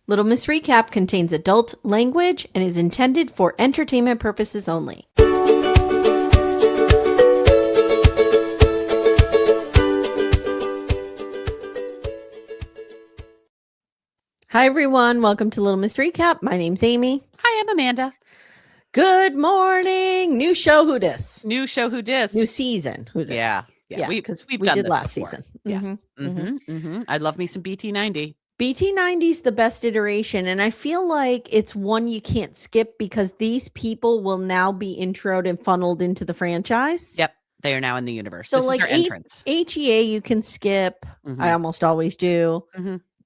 Little Miss Recap contains adult language and is intended for entertainment purposes only. Hi, everyone. Welcome to Little Miss Recap. My name's Amy. Hi, I'm Amanda. Good morning. New show, who dis? New show, who dis? New season, who dis? Yeah. Because we've we done did this last before. season. Yes. I love me some BT90. BT90 is the best iteration, and I feel like it's one you can't skip because these people will now be introed and funneled into the franchise. Yep. They are now in the universe. So this like is their entrance. HEA you can skip. I almost always do.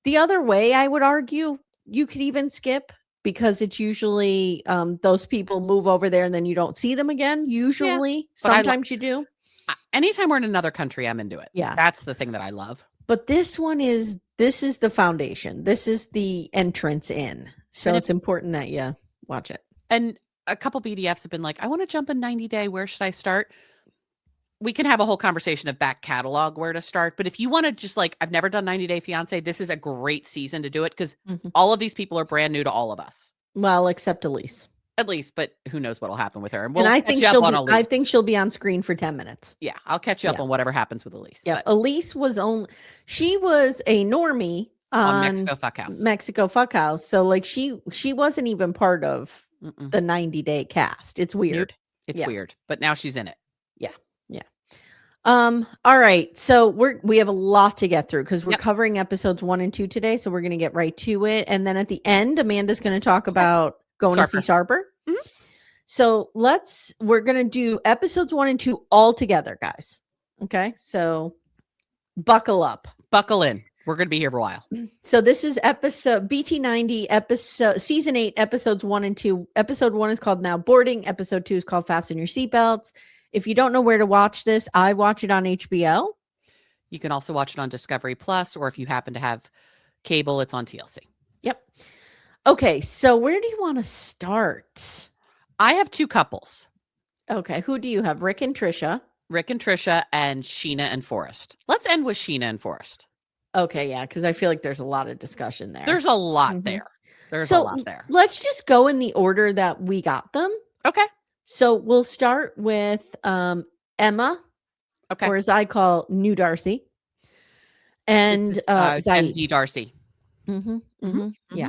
The other way, I would argue, you could even skip because it's usually those people move over there and then you don't see them again. Usually, sometimes you do. Anytime we're in another country, I'm into it. Yeah. That's the thing that I love. But this is the foundation. This is the entrance in. So it's important that you watch it. And a couple BDFs have been like, I want to jump in 90 Day. Where should I start? We can have a whole conversation of back catalog where to start. But if you want to just like, I've never done 90 Day Fiance, this is a great season to do it because all of these people are brand new to all of us. Well, except Elise. At least, but who knows what'll happen with her. And I think she'll be on screen for 10 minutes. Yeah, I'll catch you up on whatever happens with Elise. Yeah, Elise was she was a normie on Mexico Fuckhouse. So like she wasn't even part of the 90 Day cast. It's weird. It's weird, but now she's in it. Yeah. All right. So we have a lot to get through because we're covering episodes 1 and 2 today. So we're going to get right to it. And then at the end, Amanda's going to talk about going to see Sarper. So we're going to do episodes 1 and 2 all together, guys. Okay. So buckle up. Buckle in. We're going to be here for a while. So this is episode BT90 episode season 8 episodes 1 and 2. Episode 1 is called Now Boarding. Episode 2 is called Fasten Your Seatbelts. If you don't know where to watch this, I watch it on HBO. You can also watch it on Discovery Plus, or if you happen to have cable, it's on TLC. Yep. Okay, so where do you want to start? I have 2 couples. Okay, who do you have? Rick and Trisha and Sheena and Forrest. Let's end with Sheena and Forrest. Okay, yeah, because I feel like there's a lot of discussion there. There's a lot there. There's a lot there. Let's just go in the order that we got them. Okay. So we'll start with Emma, or as I call New Darcy, and Ziad Darcy. Yeah.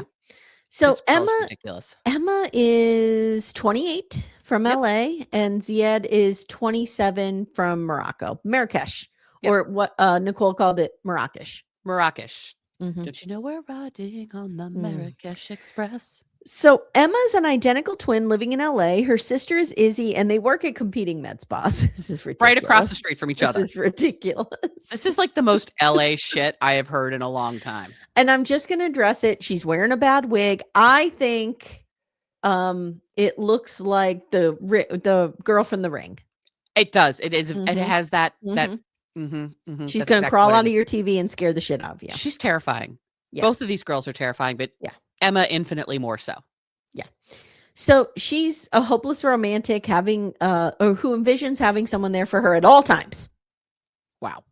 So Emma is 28 from LA, and Ziad is 27 from Marrakesh, or what Nicole called it, Marrakesh. Don't you know we're riding on the Marrakesh Express? So Emma's an identical twin living in LA. Her sister is Izzy, and they work at competing med spas. This is ridiculous. Right across the street from each other. This is ridiculous. This is like the most LA shit I have heard in a long time. And I'm just going to address it. She's wearing a bad wig. I think it looks like the girl from The Ring. It does. It is. It has that. She's going to crawl out of your TV and scare the shit out of you. She's terrifying. Yeah. Both of these girls are terrifying, but Emma infinitely more so. Yeah. So she's a hopeless romantic or who envisions having someone there for her at all times. Wow.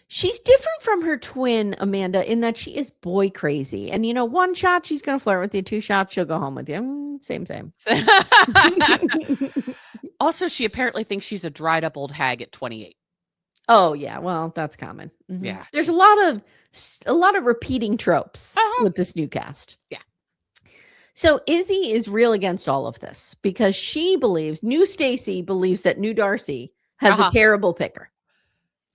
She's different from her twin, Amanda, in that she is boy crazy. And, one shot, she's going to flirt with you. 2 shots, she'll go home with you. Same. Also, she apparently thinks she's a dried up old hag at 28. Oh, yeah. Well, that's common. Yeah. There's a lot of repeating tropes with this new cast. Yeah. So Izzy is real against all of this because she believes, new Stacy believes that new Darcy has a terrible picker.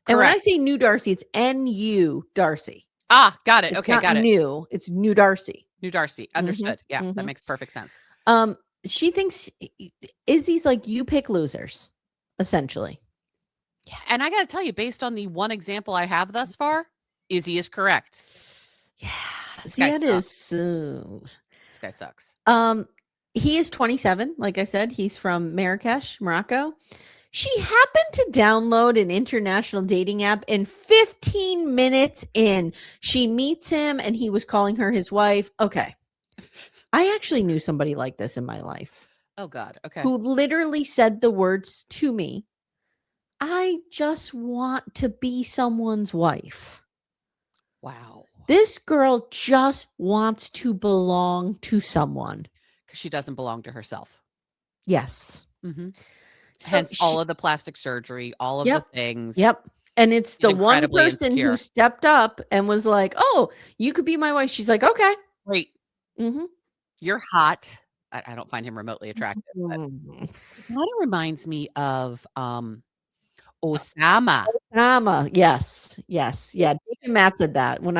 And when I say new Darcy, it's N-U Darcy. Ah, got it. It's not new. It's new Darcy. New Darcy. Understood. Yeah, that makes perfect sense. She thinks Izzy's like, you pick losers, essentially. Yeah, and I got to tell you, based on the one example I have thus far, Izzy is correct. Yeah, Ziad is. This guy sucks. He is 27. Like I said, he's from Marrakesh, Morocco. She happened to download an international dating app, and 15 minutes in, she meets him, and he was calling her his wife. Okay, I actually knew somebody like this in my life. Oh God. Okay. Who literally said the words to me, I just want to be someone's wife. Wow. This girl just wants to belong to someone. Because she doesn't belong to herself. Yes. Mm-hmm. So hence all of the plastic surgery, all of the things. Yep. And it's the one person who stepped up and was like, oh, you could be my wife. She's like, okay. Great. Mm-hmm. You're hot. I don't find him remotely attractive. But it kind of reminds me of Osama. Yes. Yeah. David Matt said that when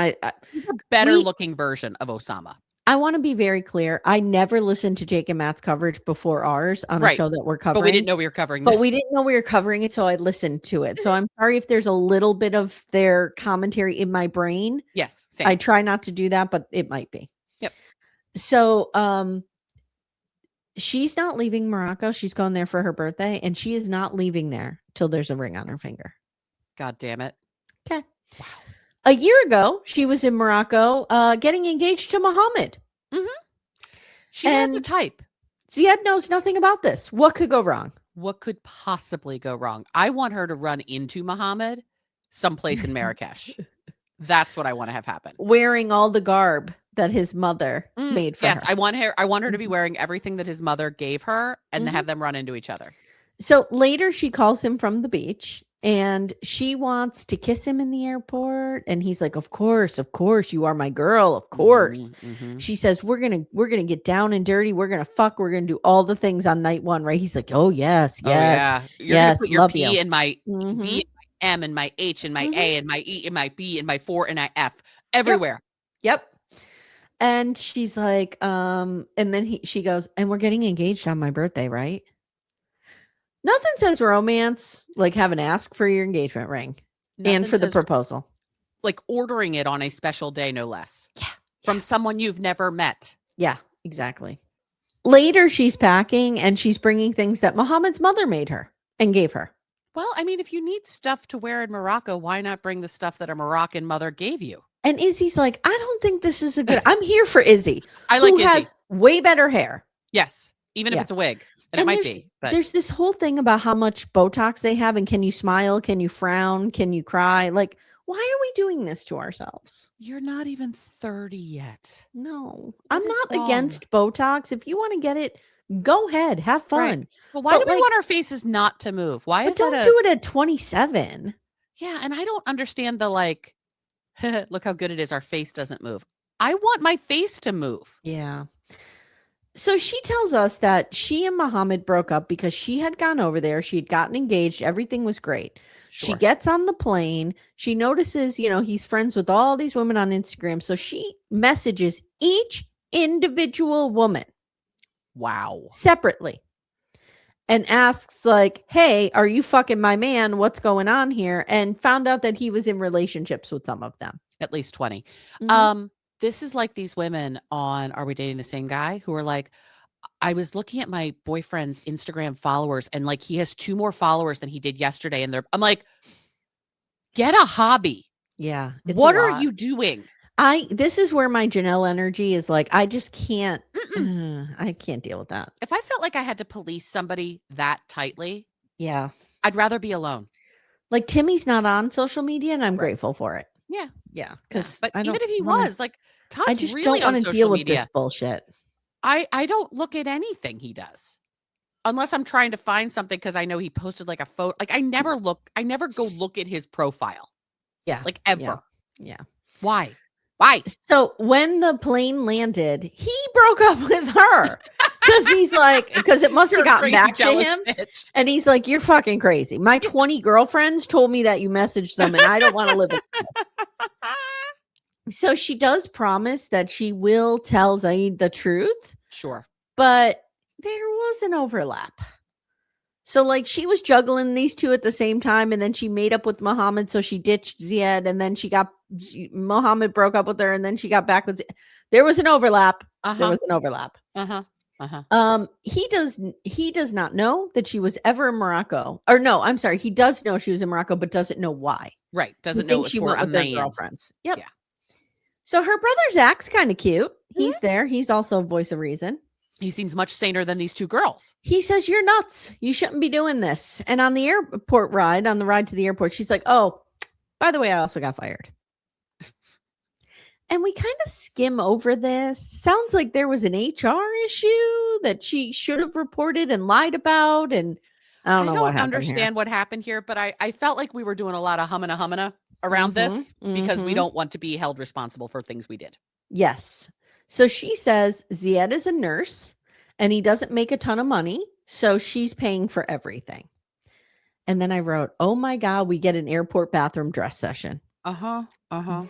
he's a better looking version of Osama. I want to be very clear. I never listened to Jake and Matt's coverage before ours on a show that we're covering. But we didn't know we were covering this. But we didn't know we were covering it, so I listened to it. So I'm sorry if there's a little bit of their commentary in my brain. Yes. Same. I try not to do that, but it might be. Yep. So she's not leaving Morocco. She's going there for her birthday, and she is not leaving there till there's a ring on her finger. God damn it. Okay. Wow. A year ago, she was in Morocco getting engaged to Muhammad. Mm-hmm. She has a type. Ziad knows nothing about this. What could go wrong? What could possibly go wrong? I want her to run into Muhammad someplace in Marrakesh. That's what I want to have happen. Wearing all the garb that his mother made for her. Yes, I want her to be wearing everything that his mother gave her and have them run into each other. So later she calls him from the beach. And she wants to kiss him in the airport. And he's like, of course, you are my girl. Of course. Mm-hmm. She says, we're going to get down and dirty. We're going to fuck. We're going to do all the things on night one, right? He's like, oh, yes. Oh, yeah. You're yes. Put your P in my B and my M and my H and my A and my E and my B and my 4 and my F everywhere. Yep. And she's like, and then she goes, and we're getting engaged on my birthday, right? Nothing says romance like having to ask for your engagement ring and for the proposal. Like ordering it on a special day, no less. Yeah. From someone you've never met. Yeah, exactly. Later, she's packing and she's bringing things that Muhammad's mother made her and gave her. Well, I mean, if you need stuff to wear in Morocco, why not bring the stuff that a Moroccan mother gave you? And Izzy's like, I don't think this is a good. I'm here for Izzy. I like Izzy. Has way better hair. Yes, even if it's a wig. And it might be. But there's this whole thing about how much Botox they have, and can you smile? Can you frown? Can you cry? Like, why are we doing this to ourselves? You're not even 30 yet. No, I'm not against Botox. If you want to get it, go ahead, have fun. Right. Well, why do we want our faces not to move? Why is don't do it at 27? Yeah, and I don't understand the look how good it is. Our face doesn't move. I want my face to move. Yeah. So she tells us that she and Muhammad broke up because she had gone over there. She had gotten engaged. Everything was great. Sure. She gets on the plane. She notices, he's friends with all these women on Instagram. So she messages each individual woman. Wow. Separately. And asks like, hey, are you fucking my man? What's going on here? And found out that he was in relationships with some of them. At least 20. Mm-hmm. This is like these women on Are We Dating the Same Guy who are like, I was looking at my boyfriend's Instagram followers and he has 2 more followers than he did yesterday. And I'm like, get a hobby. Yeah. What are you doing? This is where my Janelle energy is like, I just can't, I can't deal with that. If I felt like I had to police somebody that tightly. Yeah. I'd rather be alone. Like Timmy's not on social media and I'm grateful for it. Yeah. Yeah. But even if he was Tom's I just really don't want to deal with media. this bullshit. I don't look at anything he does unless I'm trying to find something because I know he posted a photo. I never go look at his profile. Yeah. Ever. Yeah. Why? So when the plane landed, he broke up with her because it must have gotten back to him. Bitch. And he's like, you're fucking crazy. My 20 girlfriends told me that you messaged them and I don't want to live with them. So she does promise that she will tell Ziad the truth. Sure. But there was an overlap. So she was juggling these two at the same time. And then she made up with Muhammad. So she ditched Ziad. And then Muhammad broke up with her. And then she got back with Ziad. There was an overlap. There was an overlap. He does not know that she was ever in Morocco. Or no, I'm sorry. He does know she was in Morocco, but doesn't know why. Right. Doesn't know she went with their girlfriends. Yep. Yeah. So her brother Zach's kind of cute. He's there. He's also a voice of reason. He seems much saner than these 2 girls. He says, you're nuts. You shouldn't be doing this. And on the ride to the airport, she's like, oh, by the way, I also got fired. And we kind of skim over this. Sounds like there was an HR issue that she should have reported and lied about. And I don't know what happened understand what happened here, but I felt like we were doing a lot of humana around this because we don't want to be held responsible for things we did. Yes. So she says Ziad is a nurse and he doesn't make a ton of money. So she's paying for everything. And then I wrote, oh my God, we get an airport bathroom dress session.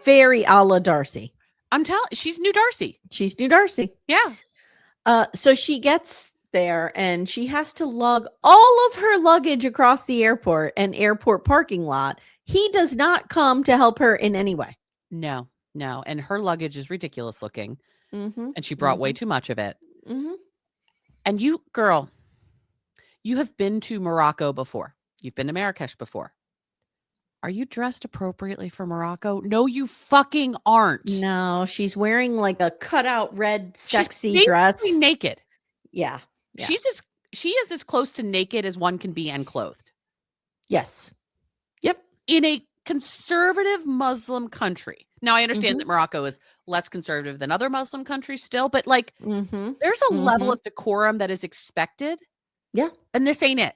Very a la Darcy. I'm telling, she's New Darcy. She's New Darcy. Yeah. So she gets there and she has to lug all of her luggage across the airport and airport parking lot. He does not come to help her in any way. No. And her luggage is ridiculous looking. And she brought way too much of it. And you, girl, you have been to Morocco before. You've been to Marrakesh before. Are you dressed appropriately for Morocco? No, you fucking aren't. No, she's wearing like a cutout red sexy she's dress. Naked. Yeah. She is as close to naked as one can be and clothed. Yes. Yep. In a conservative Muslim country. Now, I understand that Morocco is less conservative than other Muslim countries still, but like there's a level of decorum that is expected. Yeah. And this ain't it.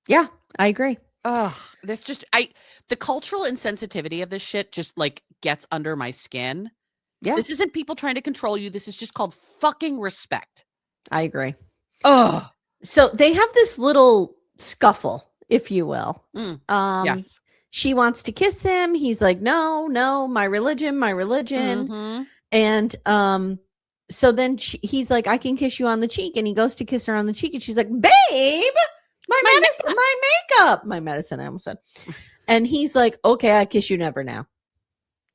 Yeah, I agree. Ugh, the cultural insensitivity of this shit just like gets under my skin. Yeah. This isn't people trying to control you. This is just called fucking respect. I agree. Ugh. So they have this little scuffle, if you will. Yes. She wants to kiss him. He's like, no, my religion. And so then he's like, I can kiss you on the cheek. And he goes to kiss her on the cheek. And she's like, babe, my makeup, my medicine, I almost said. And he's like, okay, I kiss you never now.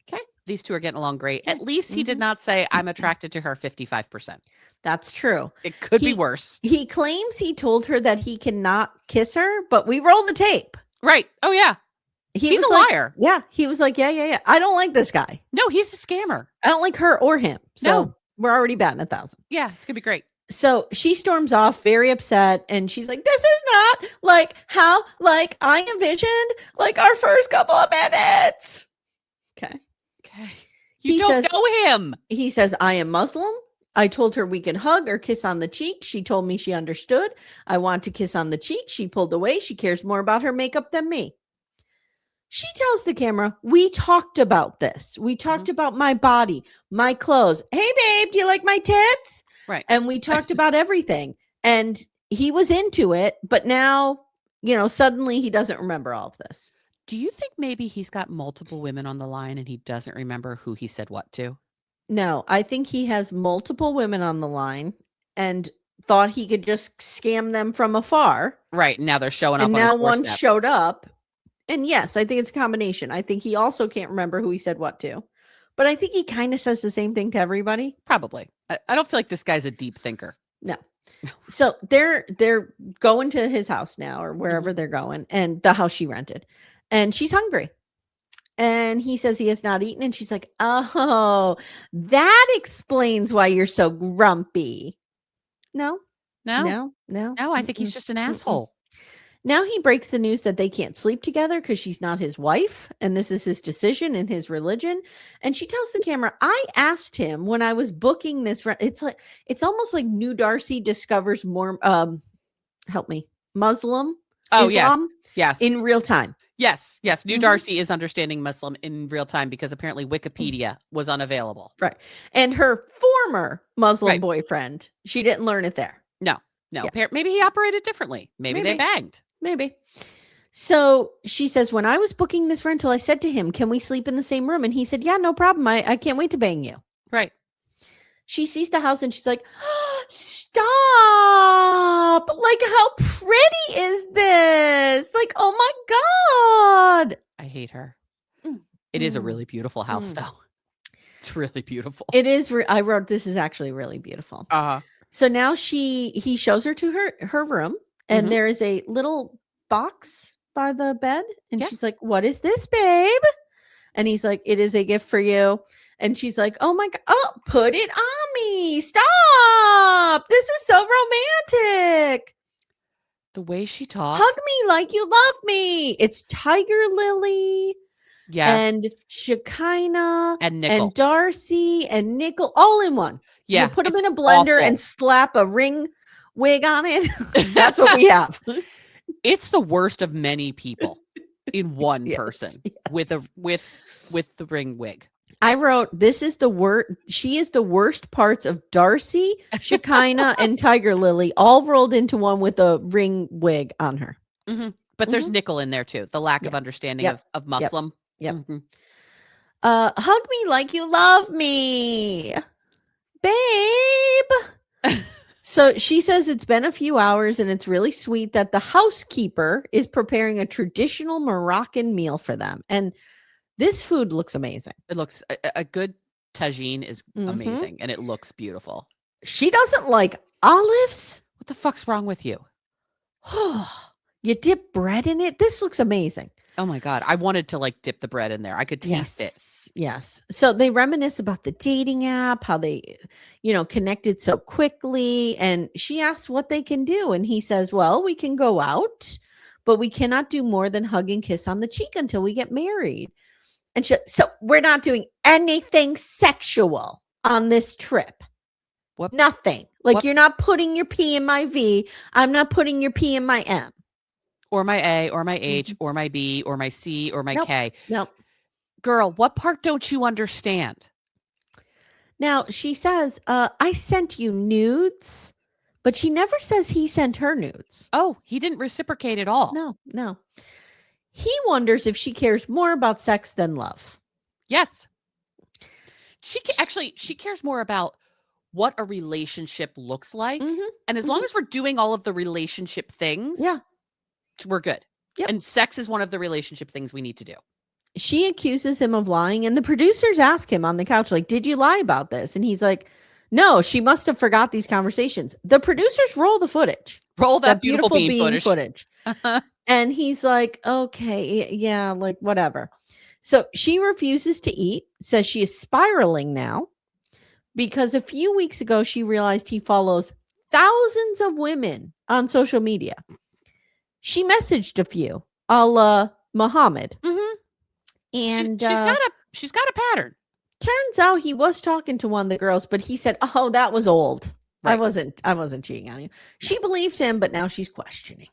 Okay. These two are getting along great. At least he did not say, I'm attracted to her 55%. That's true. It could be worse. He claims he told her that he cannot kiss her, but we roll the tape. Right. Oh, yeah. He's a liar. Yeah. He was like, yeah. I don't like this guy. No, he's a scammer. I don't like her or him. So we're already batting 1,000. Yeah, it's going to be great. So she storms off very upset and she's like, this is not like how like I envisioned like our first couple of minutes. Okay. You don't know him. He says, I am Muslim. I told her we could hug or kiss on the cheek. She told me she understood. I want to kiss on the cheek. She pulled away. She cares more about her makeup than me. She tells the camera, we talked about this. We talked about my body, my clothes. Hey, babe, do you like my tits? Right. And we talked about everything. And he was into it. But now, suddenly he doesn't remember all of this. Do you think maybe he's got multiple women on the line and he doesn't remember who he said what to? No, I think he has multiple women on the line and thought he could just scam them from afar. Right. Now they're showing up. And now one showed up. And yes, I think it's a combination. I think he also can't remember who he said what to. But I think he kind of says the same thing to everybody. Probably. I don't feel like this guy's a deep thinker. No. So they're going to his house now or wherever they're going, and the house she rented. And she's hungry. And he says he has not eaten. And she's like, oh, that explains why you're so grumpy. No, I think he's just an asshole. Now he breaks the news that they can't sleep together because she's not his wife. And this is his decision and his religion. And she tells the camera, I asked him when I was booking this. It's almost like New Darcy discovers more, help me, Muslim. Oh, Islam yes. In real time. Yes. New Darcy is understanding Muslim in real time because apparently Wikipedia was unavailable. Right. And her former Muslim boyfriend, she didn't learn it there. No. Yeah. Maybe he operated differently. Maybe they banged. Maybe. So she says, when I was booking this rental, I said to him, can we sleep in the same room? And he said, yeah, no problem. I can't wait to bang you. Right. She sees the house and she's like, oh, stop. Like, how pretty is this? Like, oh my God. I hate her. It is a really beautiful house, though. It's really beautiful. It is. I wrote, this is actually really beautiful. So now he shows her to her room. And there is a little box by the bed. And she's like, what is this, babe? And he's like, it is a gift for you. And she's like, oh my God. Oh, put it on me. Stop. This is so romantic. The way she talks. Hug me like you love me. It's Tiger Lily. Yes. and Shekinah And Nickel. and Darcy and Nickel all in one. Yeah. You put them in a blender and slap a ring wig on it. That's what we have. It's the worst of many people in one person with the ring wig. I wrote, this is the worst. She is the worst parts of Darcy, Shekinah, and Tiger Lily all rolled into one with a ring wig on her. Mm-hmm. But there's Nickel in there too. The lack of understanding of Muslim. Yep. Mm-hmm. Hug me like you love me, babe. So she says it's been a few hours and it's really sweet that the housekeeper is preparing a traditional Moroccan meal for them. And this food looks amazing. It looks a good tagine is amazing and it looks beautiful. She doesn't like olives. What the fuck's wrong with you? You dip bread in it. This looks amazing. Oh my God. I wanted to like dip the bread in there. I could taste it. Yes. So they reminisce about the dating app, how they, connected so quickly. And she asks what they can do. And he says, well, we can go out, but we cannot do more than hug and kiss on the cheek until we get married. And so we're not doing anything sexual on this trip. What? Nothing. Like you're not putting your P in my V. I'm not putting your P in my M. Or my A, or my H, or my B, or my C, or my K. Nope. Girl, what part don't you understand? Now, she says, I sent you nudes, but she never says he sent her nudes. Oh, he didn't reciprocate at all. No. He wonders if she cares more about sex than love. Yes. She cares more about what a relationship looks like. And as long as we're doing all of the relationship things, we're good. Yep. And sex is one of the relationship things we need to do. She accuses him of lying, and the producers ask him on the couch, like, did you lie about this? And he's like, no, she must have forgot these conversations. The producers roll the footage. Roll that beautiful bean footage. And he's like, okay, yeah, like whatever. So she refuses to eat, says she is spiraling now because a few weeks ago, she realized he follows thousands of women on social media. She messaged a few, a la Muhammad. And she's got a pattern. Turns out he was talking to one of the girls, but he said, oh, that was old. Right. I wasn't cheating on you. She believed him, but now she's questioning.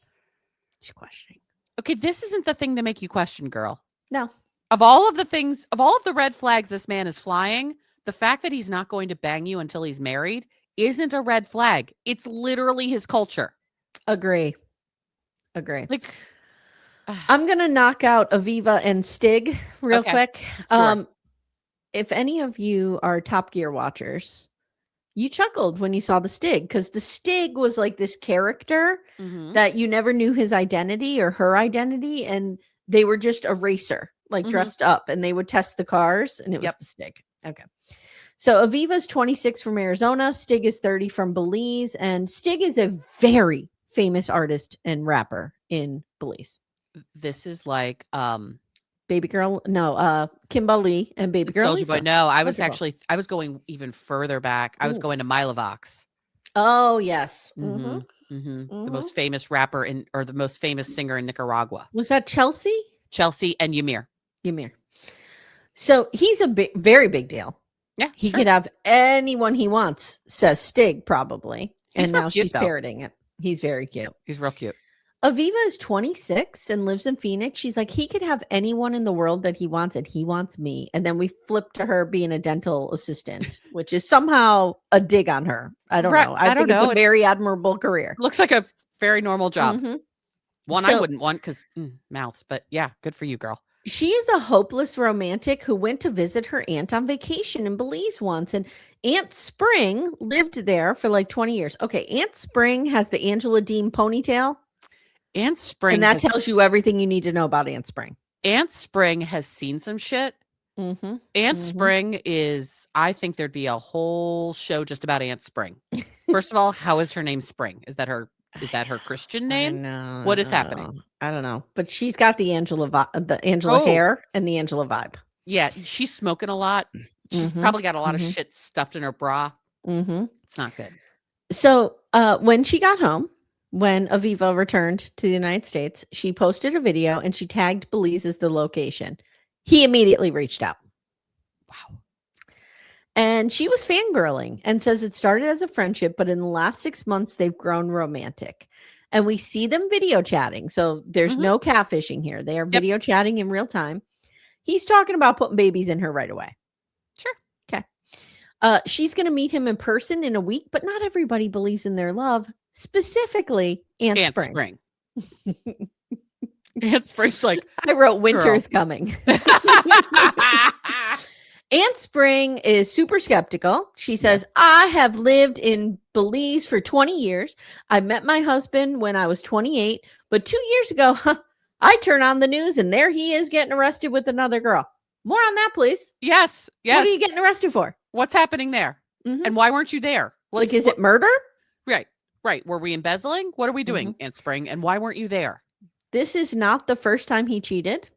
Okay, this isn't the thing to make you question, girl. No. Of all of the red flags this man is flying, the fact that he's not going to bang you until he's married isn't a red flag. It's literally his culture. Agree. Like, I'm going to knock out Aviva and Stig real quick. Sure. If any of you are Top Gear watchers, you chuckled when you saw the Stig because the Stig was like this character that you never knew his identity or her identity. And they were just a racer, like dressed up, and they would test the cars, and it was the Stig. Okay. So Aviva's 26 from Arizona. Stig is 30 from Belize. And Stig is a very famous artist and rapper in Belize. This is like Baby Girl. No, Kimberly and Baby Girl. Soldier Boy. No, I was going even further back. I was going to Milavox. Oh, yes. The most famous rapper or the most famous singer in Nicaragua. Was that Chelsea? Chelsea and Ymir. So he's a very big deal. Yeah. He could have anyone he wants, says Stig probably. And now she's parroting it. He's very cute. He's real cute. Aviva is 26 and lives in Phoenix. She's like, he could have anyone in the world that he wants, and he wants me. And then we flip to her being a dental assistant, which is somehow a dig on her. I don't know. I think it's a very admirable career. Looks like a very normal job. One I wouldn't want because mouths, but yeah, good for you, girl. She is a hopeless romantic who went to visit her aunt on vacation in Belize once. And Aunt Spring lived there for like 20 years. Okay, Aunt Spring has the Angela Dean ponytail. Aunt Spring. And that tells you everything you need to know about Aunt Spring. Aunt Spring has seen some shit. Aunt Spring is, I think there'd be a whole show just about Aunt Spring. First of all, how is her name Spring? Is that her Christian name? No. What is happening? I don't know. But she's got the Angela hair and the Angela vibe. Yeah, she's smoking a lot. She's probably got a lot of shit stuffed in her bra. It's not good. So when she got home, when Aviva returned to the United States, she posted a video and she tagged Belize as the location. He immediately reached out. Wow. And she was fangirling and says it started as a friendship, but in the last 6 months, they've grown romantic. And we see them video chatting. So there's no catfishing here. They are video chatting in real time. He's talking about putting babies in her right away. Sure. Okay. She's going to meet him in person in a week, but not everybody believes in their love, specifically Aunt Spring. Aunt Spring's like, I wrote winter is coming. Aunt Spring is super skeptical. She says, I have lived in Belize for 20 years. I met my husband when I was 28, but 2 years ago, I turn on the news and there he is getting arrested with another girl. More on that, please. Yes. What are you getting arrested for? What's happening there? And why weren't you there? Is it murder? Right. Were we embezzling? What are we doing, Aunt Spring? And why weren't you there? This is not the first time he cheated.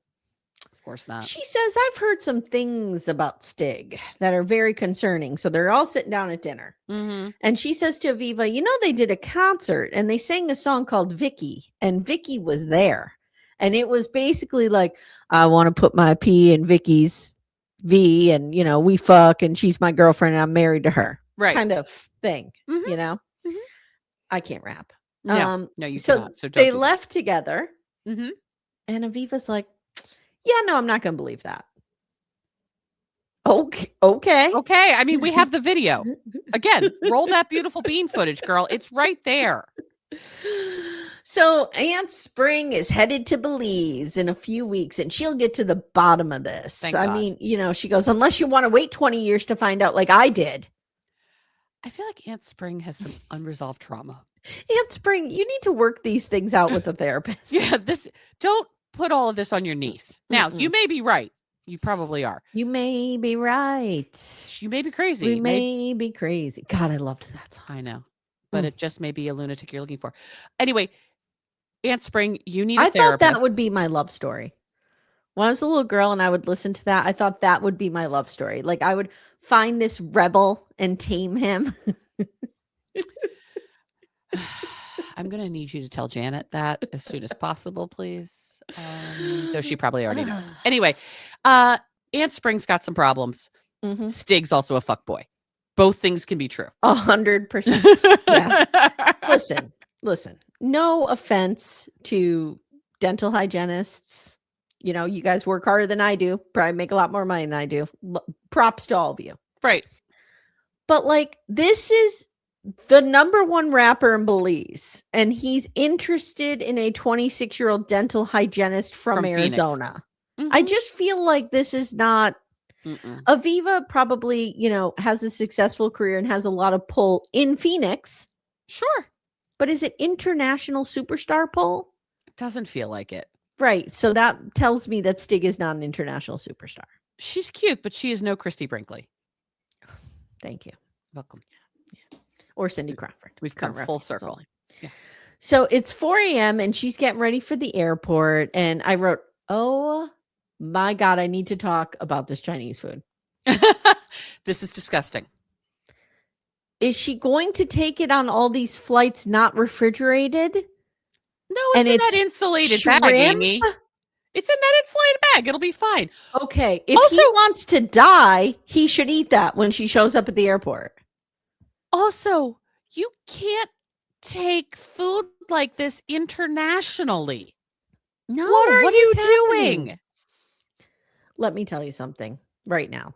Of course not. She says, I've heard some things about Stig that are very concerning. So they're all sitting down at dinner. And she says to Aviva, they did a concert and they sang a song called Vicky. And Vicky was there. And it was basically like, I want to put my P in Vicky's V and, we fuck and she's my girlfriend and I'm married to her. Right. Kind of thing, I can't rap. No, you so cannot. So they left together. And Aviva's like, yeah, no, I'm not going to believe that. Okay. I mean, we have the video. Again, roll that beautiful bean footage, girl. It's right there. So Aunt Spring is headed to Belize in a few weeks and she'll get to the bottom of this. I mean, she goes, unless you want to wait 20 years to find out like I did. I feel like Aunt Spring has some unresolved trauma. Aunt Spring, you need to work these things out with a therapist. Don't put all of this on your niece. Now, you may be right. You probably are. You may be right. You may be crazy. We may be crazy. God, I loved that song. I know. But it just may be a lunatic you're looking for. Anyway, Aunt Spring, you need a therapist. I thought that would be my love story. When I was a little girl and I would listen to that, I thought that would be my love story. Like I would find this rebel and tame him. I'm going to need you to tell Janet that as soon as possible, please. Though she probably already knows. Anyway, Aunt Spring's got some problems. Stig's also a fuckboy. Both things can be true. 100%. Yeah. Listen. No offense to dental hygienists. You guys work harder than I do. Probably make a lot more money than I do. Props to all of you. Right. But this is the number one rapper in Belize. And he's interested in a 26-year-old dental hygienist from Arizona. I just feel like this is not... Aviva probably, has a successful career and has a lot of pull in Phoenix. Sure. But is it international superstar pull? It doesn't feel like it. Right. So that tells me that Stig is not an international superstar. She's cute, but she is no Christy Brinkley. Thank you. Welcome. Yeah. Or Cindy Crawford. We've come full circle. Yeah. So it's 4 a.m. and she's getting ready for the airport. And I wrote, oh my God, I need to talk about this Chinese food. This is disgusting. Is she going to take it on all these flights not refrigerated? No, it's in that insulated bag, Amy. It's in that insulated bag. It'll be fine. Okay. If he wants to die, he should eat that when she shows up at the airport. Also, you can't take food like this internationally. No. What are you doing? Let me tell you something right now.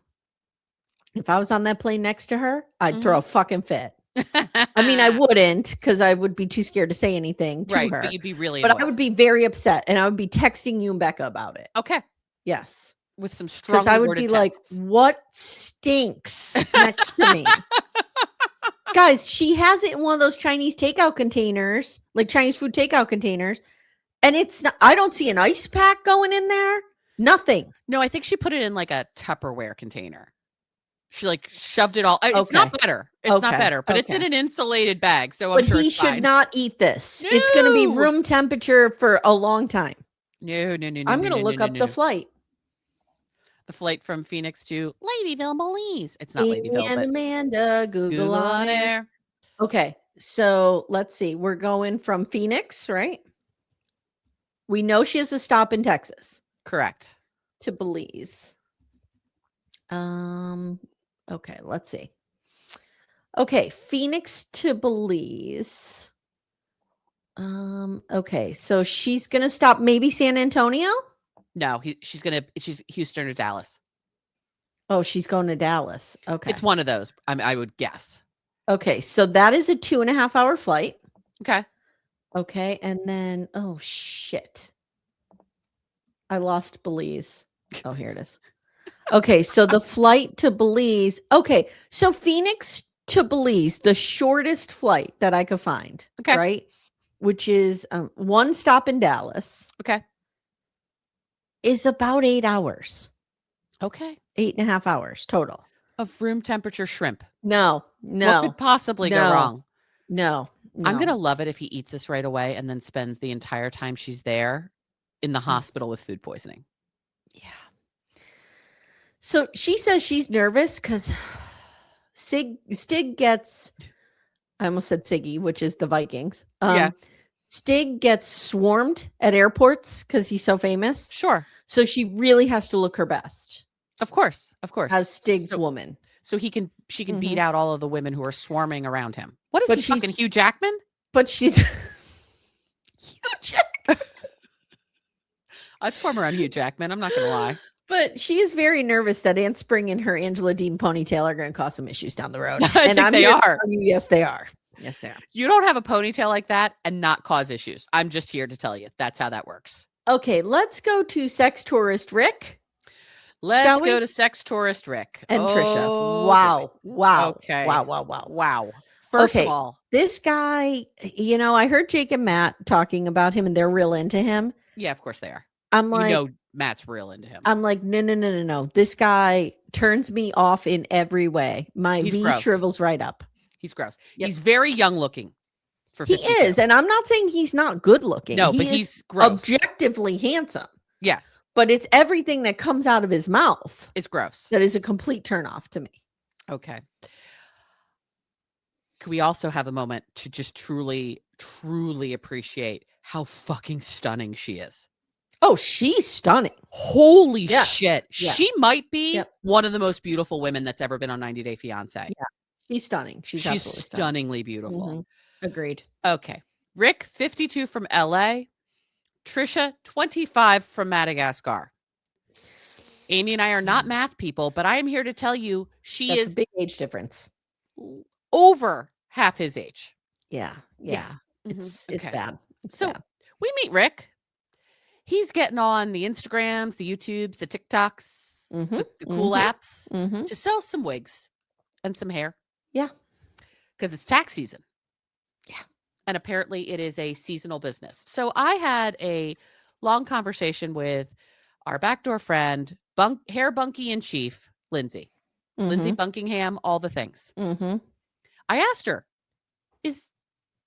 If I was on that plane next to her, I'd throw a fucking fit. I mean, I wouldn't because I would be too scared to say anything to her. But you'd be really But I would be very upset and I would be texting you and Becca about it. Okay. Yes. With some strong I would be texts. Like, what stinks next to me? Guys, she has it in one of those Chinese takeout containers, like Chinese food takeout containers. And it's not, I don't see an ice pack going in there. Nothing. No, I think she put it in like a Tupperware container. She shoved it all. It's not better. It's not better, but it's in an insulated bag. So I'm sure he should not eat this. No. It's going to be room temperature for a long time. No. I'm going to look up the flight. The flight from Phoenix to Ladyville, Belize. It's not Amye Ladyville, and Amanda, Google on air. Okay, so let's see. We're going from Phoenix, right? We know she has a stop in Texas. Correct. to Belize. Okay, let's see. Okay, Phoenix to Belize. Okay, so she's gonna stop maybe San Antonio. No, she's Houston or Dallas. Oh, she's going to Dallas. Okay, it's one of those. I would guess. Okay, so that is a 2.5 hour flight. Okay. Okay, and then oh shit, I lost Belize. Oh, here it is. Okay, so the flight to Belize. Okay, so Phoenix to Belize, the shortest flight that I could find. Okay. Right, which is one stop in Dallas. Okay. Is about 8 hours. Okay. 8.5 hours total. Of room temperature shrimp. No. What could possibly go wrong? No. I'm going to love it if he eats this right away and then spends the entire time she's there in the hospital with food poisoning. Yeah. So she says she's nervous because Stig gets, I almost said Siggy, which is the Vikings. Yeah. Stig gets swarmed at airports because he's so famous. Sure. So she really has to look her best. Of course. As Stig's woman. So she can beat out all of the women who are swarming around him. What is he, fucking Hugh Jackman? But she's Hugh Jackman. I'd swarm around Hugh Jackman. I'm not going to lie. But she is very nervous that Aunt Spring and her Angela Dean ponytail are going to cause some issues down the road. I think they are. Yes, they are. Yes, they are. You don't have a ponytail like that and not cause issues. I'm just here to tell you that's how that works. Okay, let's go to sex tourist Rick. Let's go to sex tourist Rick and Trisha. Wow. Okay. Wow. First of all, this guy, I heard Jake and Matt talking about him and they're real into him. Yeah, of course they are. I'm like, Matt's real into him. I'm like, no. This guy turns me off in every way. He's V gross. Shrivels right up. He's gross. Yep. He's very young looking. He is. And I'm not saying he's not good looking. No, but he's gross. Objectively handsome. Yes. But it's everything that comes out of his mouth. It's gross. That is a complete turnoff to me. Okay. Could we also have a moment to just truly, truly appreciate how fucking stunning she is? Oh, she's stunning. Holy shit. Yes. She might be one of the most beautiful women that's ever been on 90 Day Fiance. Yeah. She's stunning. She's stunningly beautiful. Mm-hmm. Agreed. Okay. Rick, 52 from LA. Trisha, 25 from Madagascar. Amy and I are not math people, but I am here to tell you That's a big age difference. Over half his age. Yeah. It's bad. We meet Rick. He's getting on the Instagrams, the YouTubes, the TikToks, the cool apps to sell some wigs and some hair. Yeah. Because it's tax season. Yeah. And apparently it is a seasonal business. So I had a long conversation with our backdoor friend, hair bunkie in chief, Lindsay. Lindsay Bunkingham, all the things. I asked her, is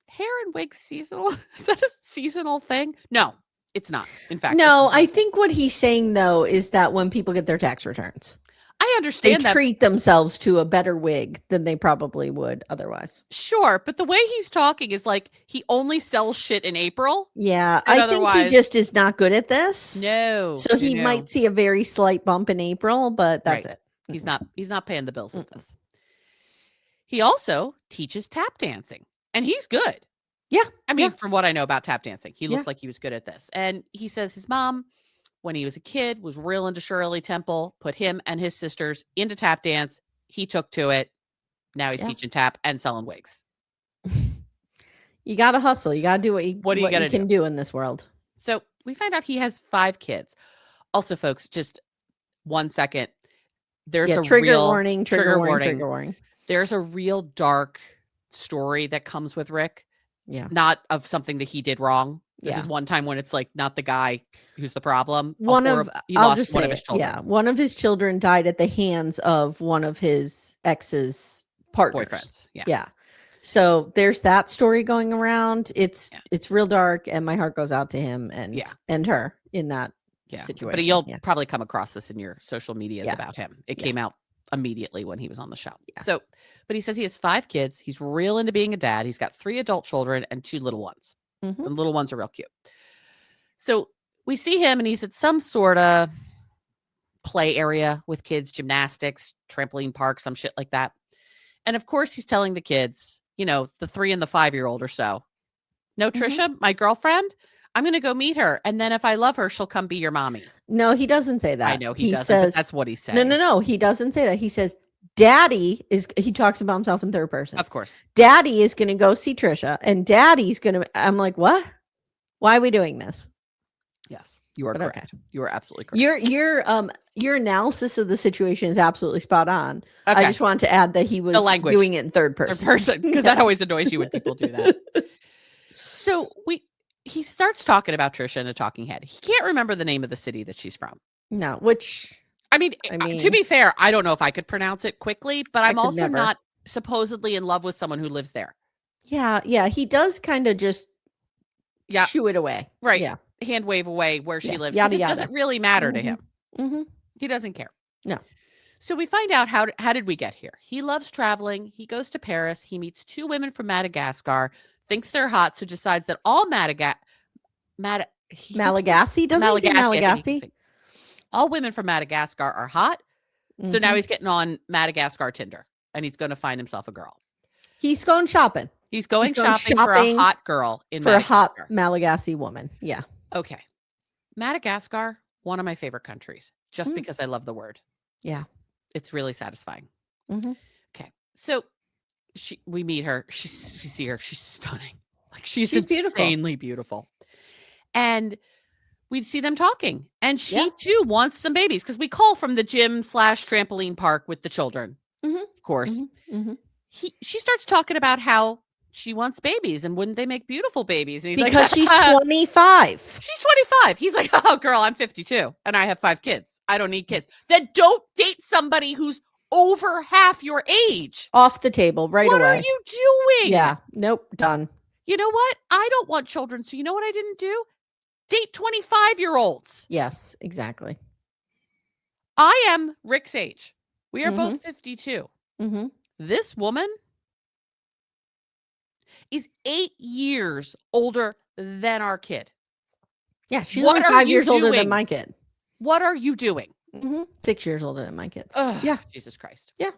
hair and wigs seasonal? Is that a seasonal thing? No, it's not. In fact, no, I think what he's saying, though, is that when people get their tax returns, I understand they treat themselves to a better wig than they probably would otherwise. Sure. But the way he's talking is like he only sells shit in April. Yeah. I think he just is not good at this. No. So he might see a very slight bump in April, but that's it. He's not paying the bills with this. He also teaches tap dancing and he's good. Yeah. I mean, from what I know about tap dancing, he looked like he was good at this. And he says his mom, when he was a kid, was real into Shirley Temple, put him and his sisters into tap dance. He took to it. Now he's teaching tap and selling wigs. You got to hustle. You got to do what you can do in this world. So we find out he has 5 kids. Also, folks, just 1 second. There's a trigger warning. There's a real dark story that comes with Rick. Yeah. Not of something that he did wrong. This is one time when it's like not the guy who's the problem. He lost one of his children. Yeah. One of his children died at the hands of one of his ex's partners. Boyfriends. Yeah. Yeah. So there's that story going around. It's real dark and my heart goes out to him and her in that situation. But you'll probably come across this in your social medias about him. It came out immediately when he was on the show. Yeah. So, but he says he has 5 kids. He's real into being a dad. He's got 3 adult children and 2 little ones. The little ones are real cute. So we see him and he's at some sort of play area with kids, gymnastics, trampoline park, some shit like that. And of course, he's telling the kids, the 3 and the 5-year-old or so, no, Trisha, my girlfriend, I'm going to go meet her. And then if I love her, she'll come be your mommy. No, he doesn't say that. I know he doesn't, but that's what he's saying. No. He doesn't say that. He says, Daddy he talks about himself in third person. Of course. Daddy is going to go see Trisha and Daddy's going to, I'm like, what? Why are we doing this? Yes, you are correct. Okay. You are absolutely correct. Your analysis of the situation is absolutely spot on. Okay. I just wanted to add that he was doing it in third person. Because that always annoys you when people do that. So he starts talking about Trisha in a talking head. He can't remember the name of the city that she's from. No, which I mean, to be fair, I don't know if I could pronounce it quickly, but I'm also not supposedly in love with someone who lives there. Yeah. He does kind of just shoo it away. Right. Yeah. Hand wave away where she lives. It doesn't really matter to him. Mm-hmm. He doesn't care. No. So we find out how did we get here? He loves traveling. He goes to Paris. He meets 2 women from Madagascar, thinks they're hot, so decides that all Malagasy. All women from Madagascar are hot. Mm-hmm. So now he's getting on Madagascar Tinder and he's going to find himself a girl. He's going shopping. He's going shopping for a hot girl in Madagascar. For a hot Malagasy woman. Yeah. Okay. Madagascar, one of my favorite countries, just because I love the word. Yeah. It's really satisfying. Mm-hmm. Okay. So we meet her. We see her. She's stunning. Like she's insanely beautiful. And we'd see them talking. And she too wants some babies because we call from the gym / trampoline park with the children. Mm-hmm. Of course. Mm-hmm. She starts talking about how she wants babies and wouldn't they make beautiful babies? And he's because she's 25. She's 25. He's like, oh, girl, I'm 52 and I have 5 kids. I don't need kids. Then don't date somebody who's over half your age. Off the table right away. What are you doing? Yeah. Nope. Done. You know what? I don't want children. So you know what I didn't do? Date 25-year-olds. Yes, exactly. I am Rick's age. We are both 52. Mm-hmm. This woman is 8 years older than our kid. Yeah, she's only 5 years older than my kid. What are you doing? 6 years older than my kids. Yeah. Jesus Christ. Yeah.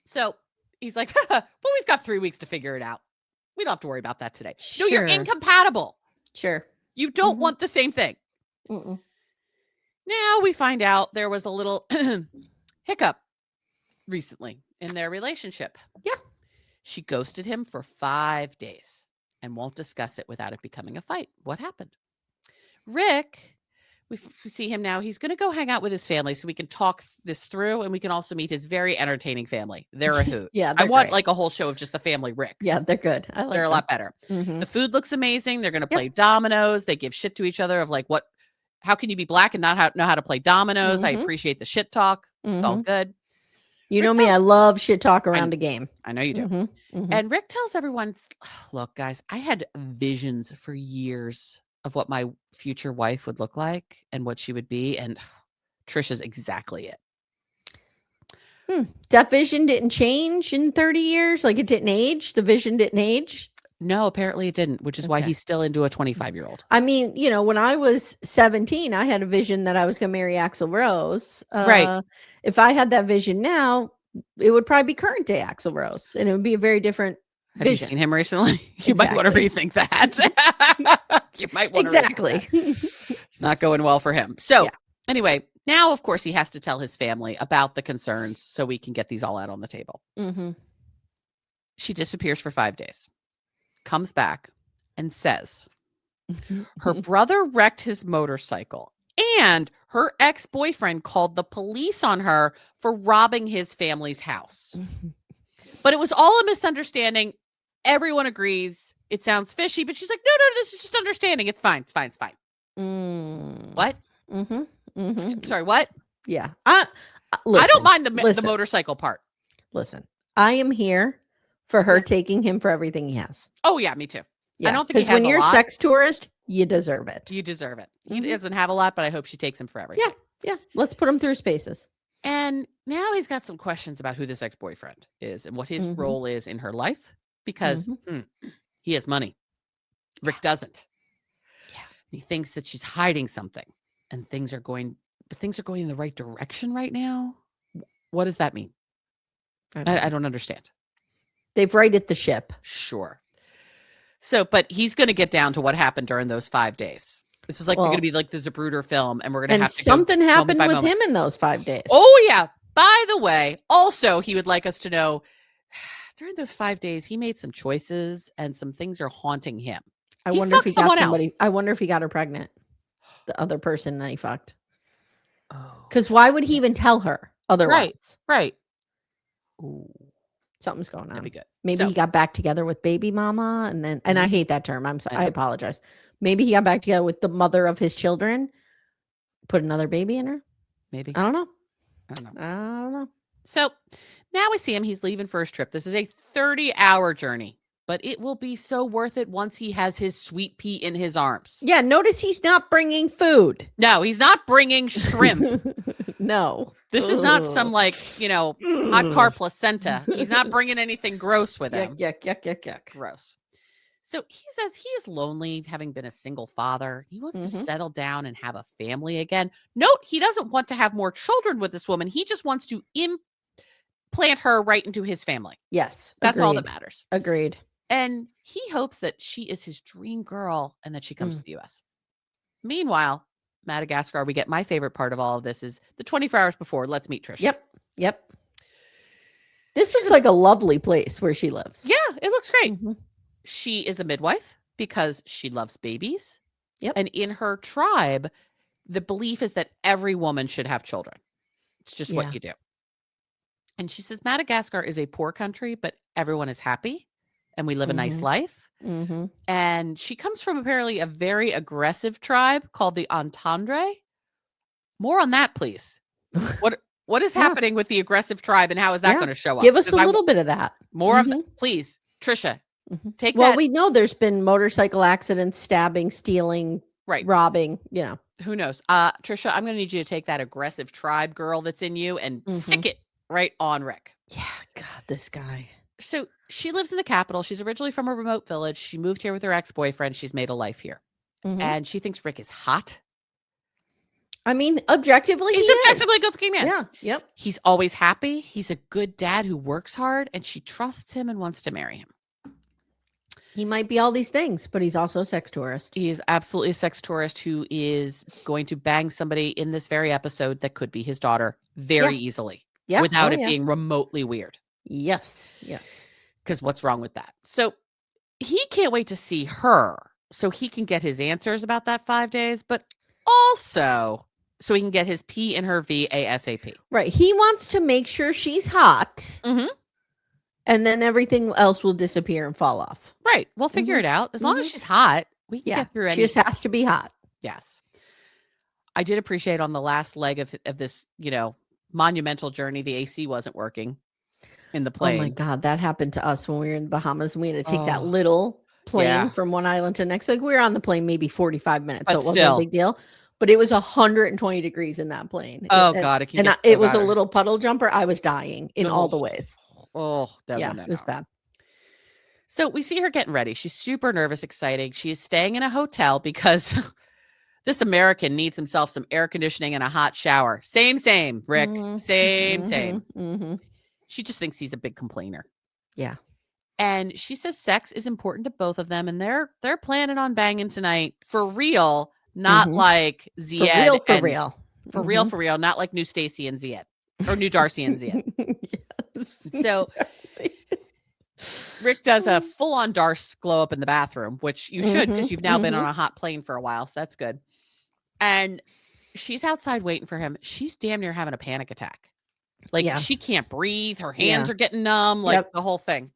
So he's like, well, we've got 3 weeks to figure it out. We don't have to worry about that today. Sure. No, you're incompatible. Sure. You don't want the same thing. Mm-mm. Now we find out there was a little hiccup recently in their relationship. Yeah. She ghosted him for 5 days and won't discuss it without it becoming a fight. What happened? Rick, we see him now. He's going to go hang out with his family so we can talk this through and we can also meet his very entertaining family. They're a hoot. Yeah, I want like a whole show of just the family Rick. Yeah, they're good. They're a lot better. The food looks amazing. They're going to play dominoes. They give shit to each other of like, how can you be black and not know how to play dominoes? I appreciate the shit talk. It's all good. You know me, I love shit talk around a game. I know you do. And Rick tells everyone, look, guys, I had visions for years of what my future wife would look like and what she would be. And Trish is exactly it. That vision didn't change in 30 years? Like it didn't age? The vision didn't age? No, apparently it didn't, which is why he's still into a 25-year-old. I mean, when I was 17, I had a vision that I was going to marry Axl Rose. Right. If I had that vision now, it would probably be current day Axl Rose, and it would be a very different vision. Have you seen him recently? You might want to rethink that. You might want to rethink that. It's not going well for him. So anyway, now, of course, he has to tell his family about the concerns so we can get these all out on the table. She disappears for 5 days. Comes back and says her brother wrecked his motorcycle and her ex-boyfriend called the police on her for robbing his family's house. But it was all a misunderstanding. Everyone agrees. It sounds fishy, but she's like, no, this is just understanding. It's fine. It's fine. It's fine. What? Sorry, what? Yeah. Listen, I don't mind the motorcycle part. Listen, I am here for her taking him for everything he has. Oh, yeah, me too. Yeah, I don't think he has when you're a sex tourist, you deserve it. You deserve it. He doesn't have a lot, but I hope she takes him for everything. Yeah. Let's put him through spaces. And now he's got some questions about who this ex-boyfriend is and what his role is in her life because he has money. Rick doesn't. Yeah. He thinks that she's hiding something and things are going but things are going in the right direction right now. What does that mean? I don't understand. They've righted the ship. Sure. So, but he's going to get down to what happened during those 5 days. This is like going to be like the Zapruder film, and we're going to have to something happened with moment. him in those 5 days. Oh, yeah. By the way, also, he would like us to know during those 5 days, he made some choices and some things are haunting him. I wonder if he got somebody. Else. I wonder if he got her pregnant. The other person that he fucked. Because why would he even tell her otherwise? Right. Ooh. Something's going on. That'd be good. Maybe he got back together with baby mama, and I hate that term. I'm sorry. I apologize. Maybe he got back together with the mother of his children, put another baby in her. Maybe. I don't know. So now we see him. He's leaving for his trip. This is a 30-hour journey, but it will be so worth it once he has his sweet pea in his arms. Yeah. Notice he's not bringing food. No, he's not bringing shrimp. No. This is not some hot car placenta. He's not bringing anything gross with him. Yuck. Gross. So he says he is lonely, having been a single father. He wants to settle down and have a family again. Note, he doesn't want to have more children with this woman. He just wants to implant her right into his family. Yes. That's all that matters. Agreed. And he hopes that she is his dream girl and that she comes to the U.S. Meanwhile, Madagascar, we get my favorite part of all of this is the 24 hours before. Let's meet Trish. Yep. This looks like a lovely place where she lives. Yeah, it looks great. She is a midwife because she loves babies. Yep. And in her tribe, the belief is that every woman should have children. It's just what you do. And she says Madagascar is a poor country, but everyone is happy and we live a nice life. And she comes from apparently a very aggressive tribe called the Entendre. More on that, please. What is happening with the aggressive tribe and how is that going to show up? Give us a little bit of that. More of that, please. Trisha, take that. Well, we know there's been motorcycle accidents, stabbing, stealing, robbing, Who knows? Trisha, I'm going to need you to take that aggressive tribe girl that's in you and stick it right on Rick. Yeah, God, this guy. So she lives in the capital. She's originally from a remote village. She moved here with her ex-boyfriend. She's made a life here. And she thinks Rick is hot. I mean, objectively, he's objectively a good-looking man. Yeah, yep. He's always happy. He's a good dad who works hard, and she trusts him and wants to marry him. He might be all these things, but he's also a sex tourist. He is absolutely a sex tourist who is going to bang somebody in this very episode that could be his daughter very easily without it being remotely weird. Yes. Because what's wrong with that? So he can't wait to see her so he can get his answers about that 5 days, but also so he can get his P in her V ASAP. Right. He wants to make sure she's hot. And then everything else will disappear and fall off. Right. We'll figure it out. As long as she's hot, we can get through anything. She just has to be hot. Yes. I did appreciate on the last leg of this, monumental journey, the AC wasn't working in the plane. Oh my God. That happened to us when we were in the Bahamas and we had to take that little plane from one island to the next. Like we were on the plane maybe 45 minutes. But so it wasn't a big deal. But it was 120 degrees in that plane. Oh God. It was a little puddle jumper. I was dying in all the ways. Oh, it was bad. So we see her getting ready. She's super nervous, exciting. She is staying in a hotel because this American needs himself some air conditioning and a hot shower. Same, Rick. Same. She just thinks he's a big complainer. Yeah. And she says sex is important to both of them. And they're planning on banging tonight for real, not like Ziad. For real. Not like New Stacy and Ziad or New Darcy and Ziad. So Rick does a full-on Darce glow up in the bathroom, which you should because you've now been on a hot plane for a while. So that's good. And she's outside waiting for him. She's damn near having a panic attack. Like she can't breathe. Her hands are getting numb, like the whole thing.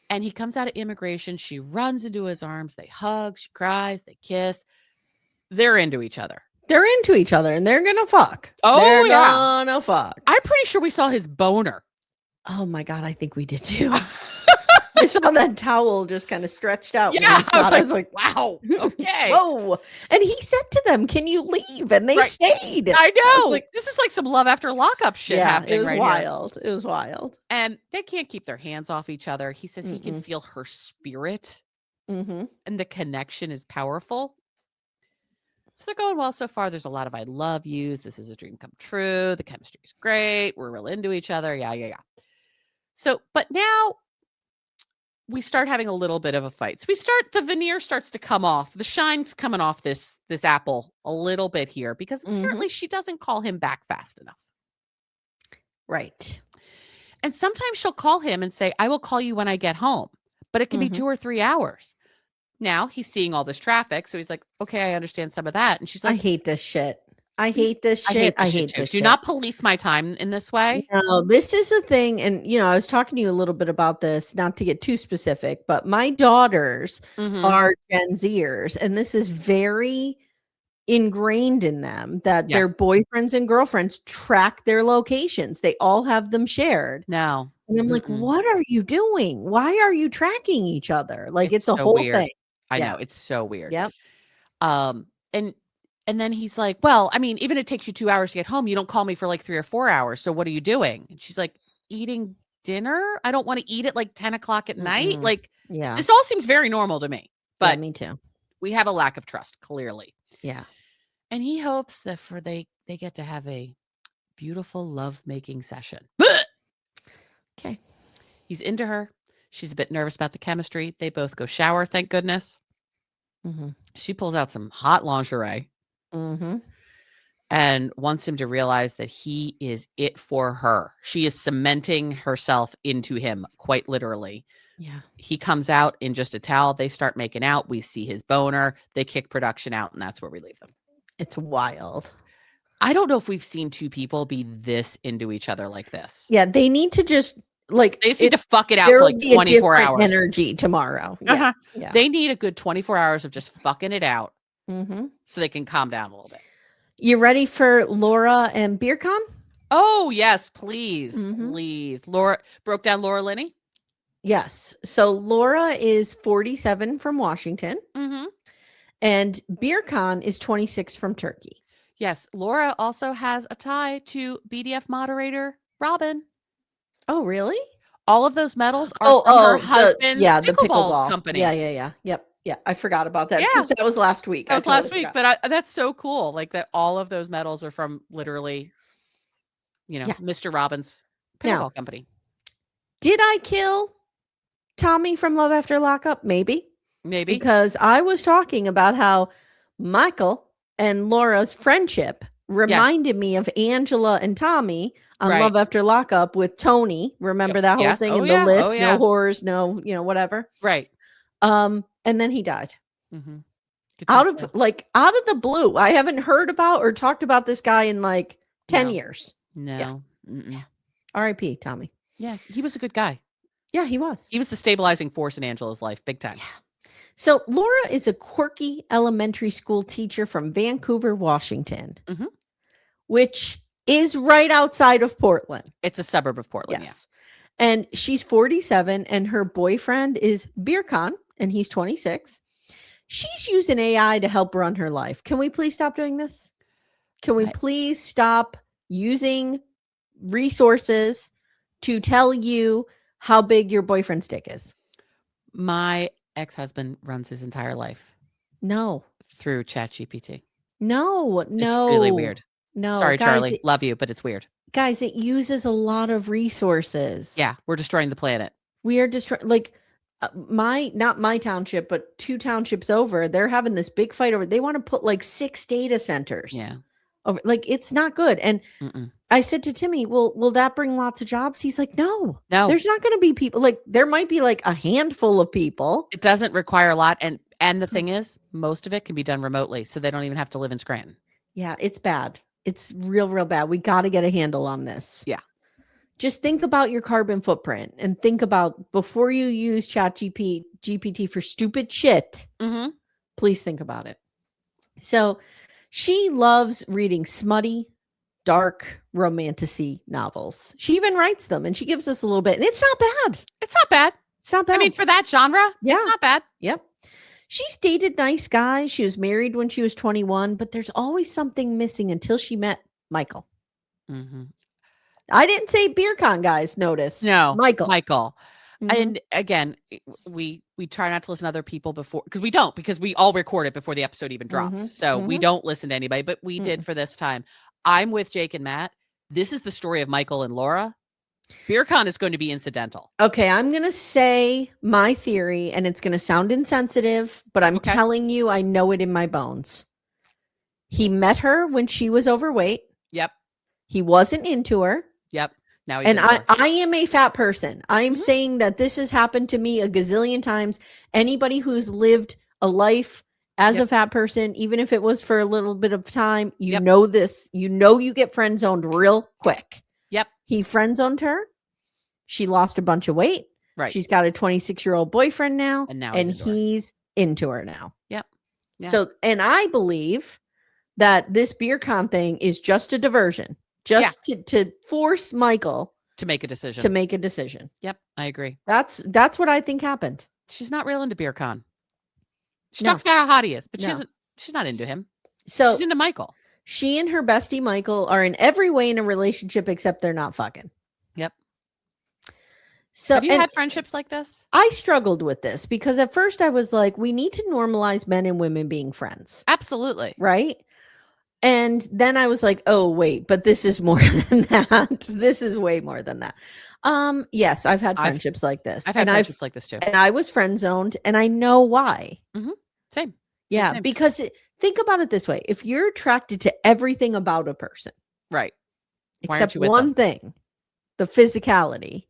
And he comes out of immigration. She runs into his arms. They hug. She cries. They kiss. They're into each other. They're into each other and they're going to fuck. Oh, they're gonna fuck. I'm pretty sure we saw his boner. Oh my God, I think we did too. I saw that towel just kind of stretched out. Yeah, I was like, wow, okay. Whoa. And he said to them, can you leave? And they stayed. I know. This is like some love after lockup shit happening. It was right wild. Here. It was wild. And they can't keep their hands off each other. He says he can feel her spirit and the connection is powerful. So they're going well so far. There's a lot of I love yous. This is a dream come true. The chemistry is great. We're real into each other. Yeah. So, but now we start having a little bit of a fight. So the veneer starts to come off. The shine's coming off this apple a little bit here because apparently she doesn't call him back fast enough. Right. And sometimes she'll call him and say, I will call you when I get home, but it can be 2 or 3 hours. Now he's seeing all this traffic. So he's like, okay, I understand some of that. And she's like, I hate this shit. I hate this shit. Do not police my time in this way. No, this is a thing. And, I was talking to you a little bit about this, not to get too specific, but my daughters are Gen Zers. And this is very ingrained in them that their boyfriends and girlfriends track their locations. They all have them shared. No. And I'm like, what are you doing? Why are you tracking each other? Like, it's a so whole weird. thing. I know. It's so weird. Yep. And then he's like, well, I mean, even if it takes you 2 hours to get home, you don't call me for like 3 or 4 hours. So what are you doing? And she's like, eating dinner. I don't want to eat at like 10 o'clock at night. Like, this all seems very normal to me. But me too. We have a lack of trust, clearly. Yeah. And he hopes that they get to have a beautiful love-making session. Okay. He's into her. She's a bit nervous about the chemistry. They both go shower, thank goodness. She pulls out some hot lingerie and wants him to realize that he is it for her. She is cementing herself into him, quite literally. Yeah. He comes out in just a towel. They start making out. We see his boner. They kick production out, and that's where we leave them. It's wild. I don't know if we've seen two people be this into each other like this. Yeah, they need to just they need to fuck it out for like 24 hours. Energy tomorrow. Yeah. They need a good 24 hours of just fucking it out so they can calm down a little bit. You ready for Laura and Birkan? Oh, yes, please. Please. Laura broke down Laura Linney. Yes. So Laura is 47 from Washington. And Birkan is 26 from Turkey. Yes. Laura also has a tie to BDF moderator Robin. Oh, really? All of those medals are from her husband's the pickleball company. Yeah. Yep. Yeah, I forgot about that because that was last week. That was last week, but that's so cool. Like that, all of those medals are from literally, Mr. Robin's pickleball company. Did I kill Tommy from Love After Lockup? Maybe. Because I was talking about how Michal and Laura's friendship reminded me of Angela and Tommy on Love After Lockup with Tony. Remember that whole thing in the list? No horrors, no, whatever. Right. And then he died. Out of the blue. I haven't heard about or talked about this guy in like 10 years. No. Yeah. R.I.P. Tommy. Yeah, he was a good guy. Yeah, he was. He was the stabilizing force in Angela's life, big time. Yeah. So Laura is a quirky elementary school teacher from Vancouver, Washington, which is right outside of Portland. It's a suburb of Portland, yes. And she's 47 and her boyfriend is Birkan and he's 26. She's using AI to help run her life. Can we please stop doing this? Can we please stop using resources to tell you how big your boyfriend's dick is? My ex-husband runs his entire life. No. Through ChatGPT. No. It's really weird. No. Sorry, guys, Charlie. Love you, but it's weird. Guys, it uses a lot of resources. Yeah, we're destroying the planet. We are destroying, like, not my township, but 2 townships over, they're having this big fight over. They want to put like 6 data centers. Yeah. Over, like, it's not good. And I said to Timmy, well, will that bring lots of jobs? He's like, no, there's not going to be people. Like, there might be like a handful of people. It doesn't require a lot. And the thing is, most of it can be done remotely. So they don't even have to live in Scranton. Yeah, it's bad. It's real bad. We got to get a handle on this. Yeah. Just think about your carbon footprint and think about before you use GPT for stupid shit. Please think about it. So she loves reading smutty, dark romantasy novels. She even writes them and she gives us a little bit. And it's not bad. It's not bad. It's not bad. I mean, for that genre, it's not bad. Yep. She's dated nice guys. She was married when she was 21, but there's always something missing until she met Michal. I didn't say Birkan, guys. Notice. No. Michal. And again, we try not to listen to other people before, because we all record it before the episode even drops. So we don't listen to anybody, but we did for this time. I'm with Jake and Matt. This is the story of Michael and Laura. Birkan is going to be incidental. Okay, I'm going to say my theory, and it's going to sound insensitive, but I'm telling you, I know it in my bones. He met her when she was overweight. Yep. He wasn't into her. Yep. Now he's I am a fat person. I am saying that this has happened to me a gazillion times. Anybody who's lived a life as a fat person, even if it was for a little bit of time, you know this. You know you get friend zoned real quick. Yep. He friend zoned her. She lost a bunch of weight. Right. She's got a 26-year-old boyfriend now. And he's into her now. Yep. Yeah. So, and I believe that this Birkan thing is just a diversion. Just to force Michael to make a decision. Yep, I agree. That's what I think happened. She's not real into Birkan. She talks about how hot he is, but she's not into him. So she's into Michael. She and her bestie Michael are in every way in a relationship except they're not fucking. Yep. So have you had friendships like this? I struggled with this because at first I was like, we need to normalize men and women being friends. Absolutely. Right? And then I was like, oh, wait, but this is more than that. This is way more than that. Yes, I've had friendships like this. I've had friendships like this too. And I was friend zoned and I know why. Same. Yeah, Same. Because think about it this way. If you're attracted to everything about a person. Right. Except one thing, the physicality.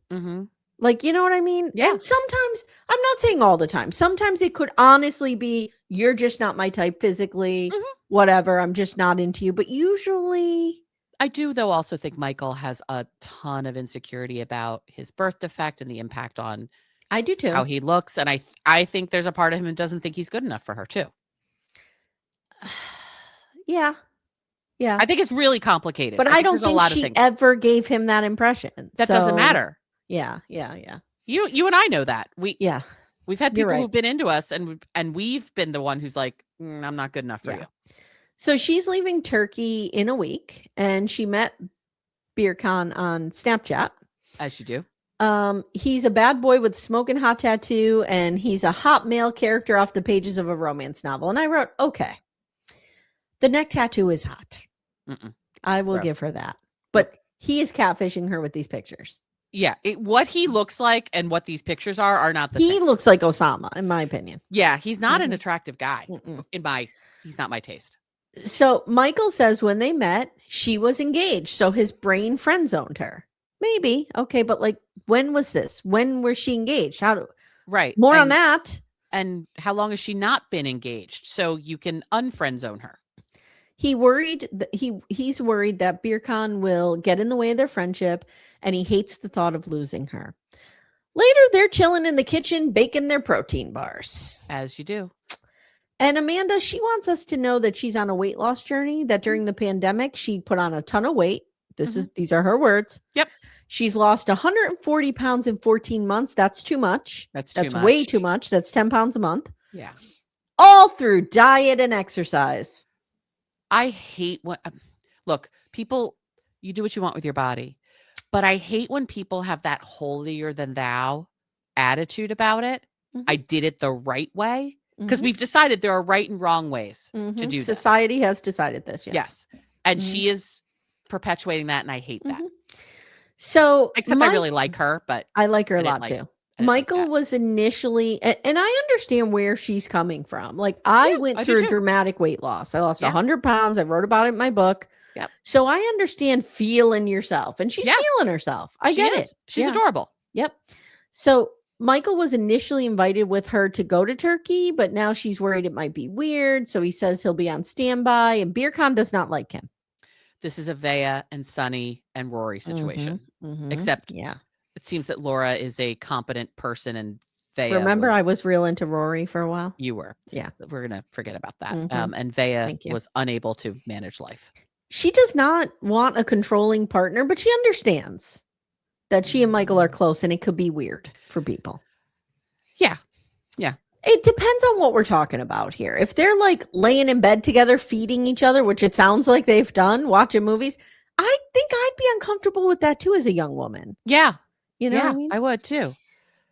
Like, you know what I mean? Yeah. And sometimes, I'm not saying all the time. Sometimes it could honestly be, you're just not my type physically, whatever. I'm just not into you. But usually. I do, though, also think Michael has a ton of insecurity about his birth defect and the impact on I do too. How he looks. And I think there's a part of him who doesn't think he's good enough for her, too. Yeah. Yeah. I think it's really complicated. But I don't think she ever gave him that impression. That doesn't matter. Yeah. You and I know that. We've had people who've been into us and we've been the one who's like, I'm not good enough for you. So she's leaving Turkey in a week and she met Birkan on Snapchat. As you do. He's a bad boy with smoking hot tattoo and he's a hot male character off the pages of a romance novel. And I wrote, okay, the neck tattoo is hot. I will give her that. But he is catfishing her with these pictures. Yeah, what he looks like and what these pictures are not the same. He looks like Osama, in my opinion. Yeah, he's not an attractive guy. He's not my taste. So Michael says when they met, she was engaged. So his brain friend zoned her. Maybe. Okay, but like, when was this? When was she engaged? More on that. And how long has she not been engaged? So you can unfriend zone her. He's worried that Birkan will get in the way of their friendship, and he hates the thought of losing her. Later, they're chilling in the kitchen, baking their protein bars. As you do. And Amanda, she wants us to know that she's on a weight loss journey, that during the pandemic, she put on a ton of weight. These are her words. Yep. She's lost 140 pounds in 14 months. That's too much. That's way too much. That's 10 pounds a month. Yeah. All through diet and exercise. I hate look, people, you do what you want with your body, but I hate when people have that holier than thou attitude about it. I did it the right way because we've decided there are right and wrong ways to do this. Society has decided this. Yes. And she is perpetuating that. And I hate that. So, except I really like her, but I like her a lot too. Michael was initially, and I understand where she's coming from. Like I went through dramatic weight loss. I lost 100 pounds. I wrote about it in my book. Yep. So I understand feeling yourself, and she's feeling herself. I get it. She's adorable. Yep. So Michael was initially invited with her to go to Turkey, but now she's worried it might be weird. So he says he'll be on standby, and Birkan does not like him. This is a Vea and Sunny and Rory situation, except it seems that Laura is a competent person and Vea. Remember, I was real into Rory for a while. You were. Yeah. We're going to forget about that. And Vea was unable to manage life. She does not want a controlling partner, but she understands that she and Michael are close and it could be weird for people. Yeah. Yeah. It depends on what we're talking about here. If they're like laying in bed together, feeding each other, which it sounds like they've done, watching movies, I think I'd be uncomfortable with that too as a young woman. Yeah. You know what I mean? I would too.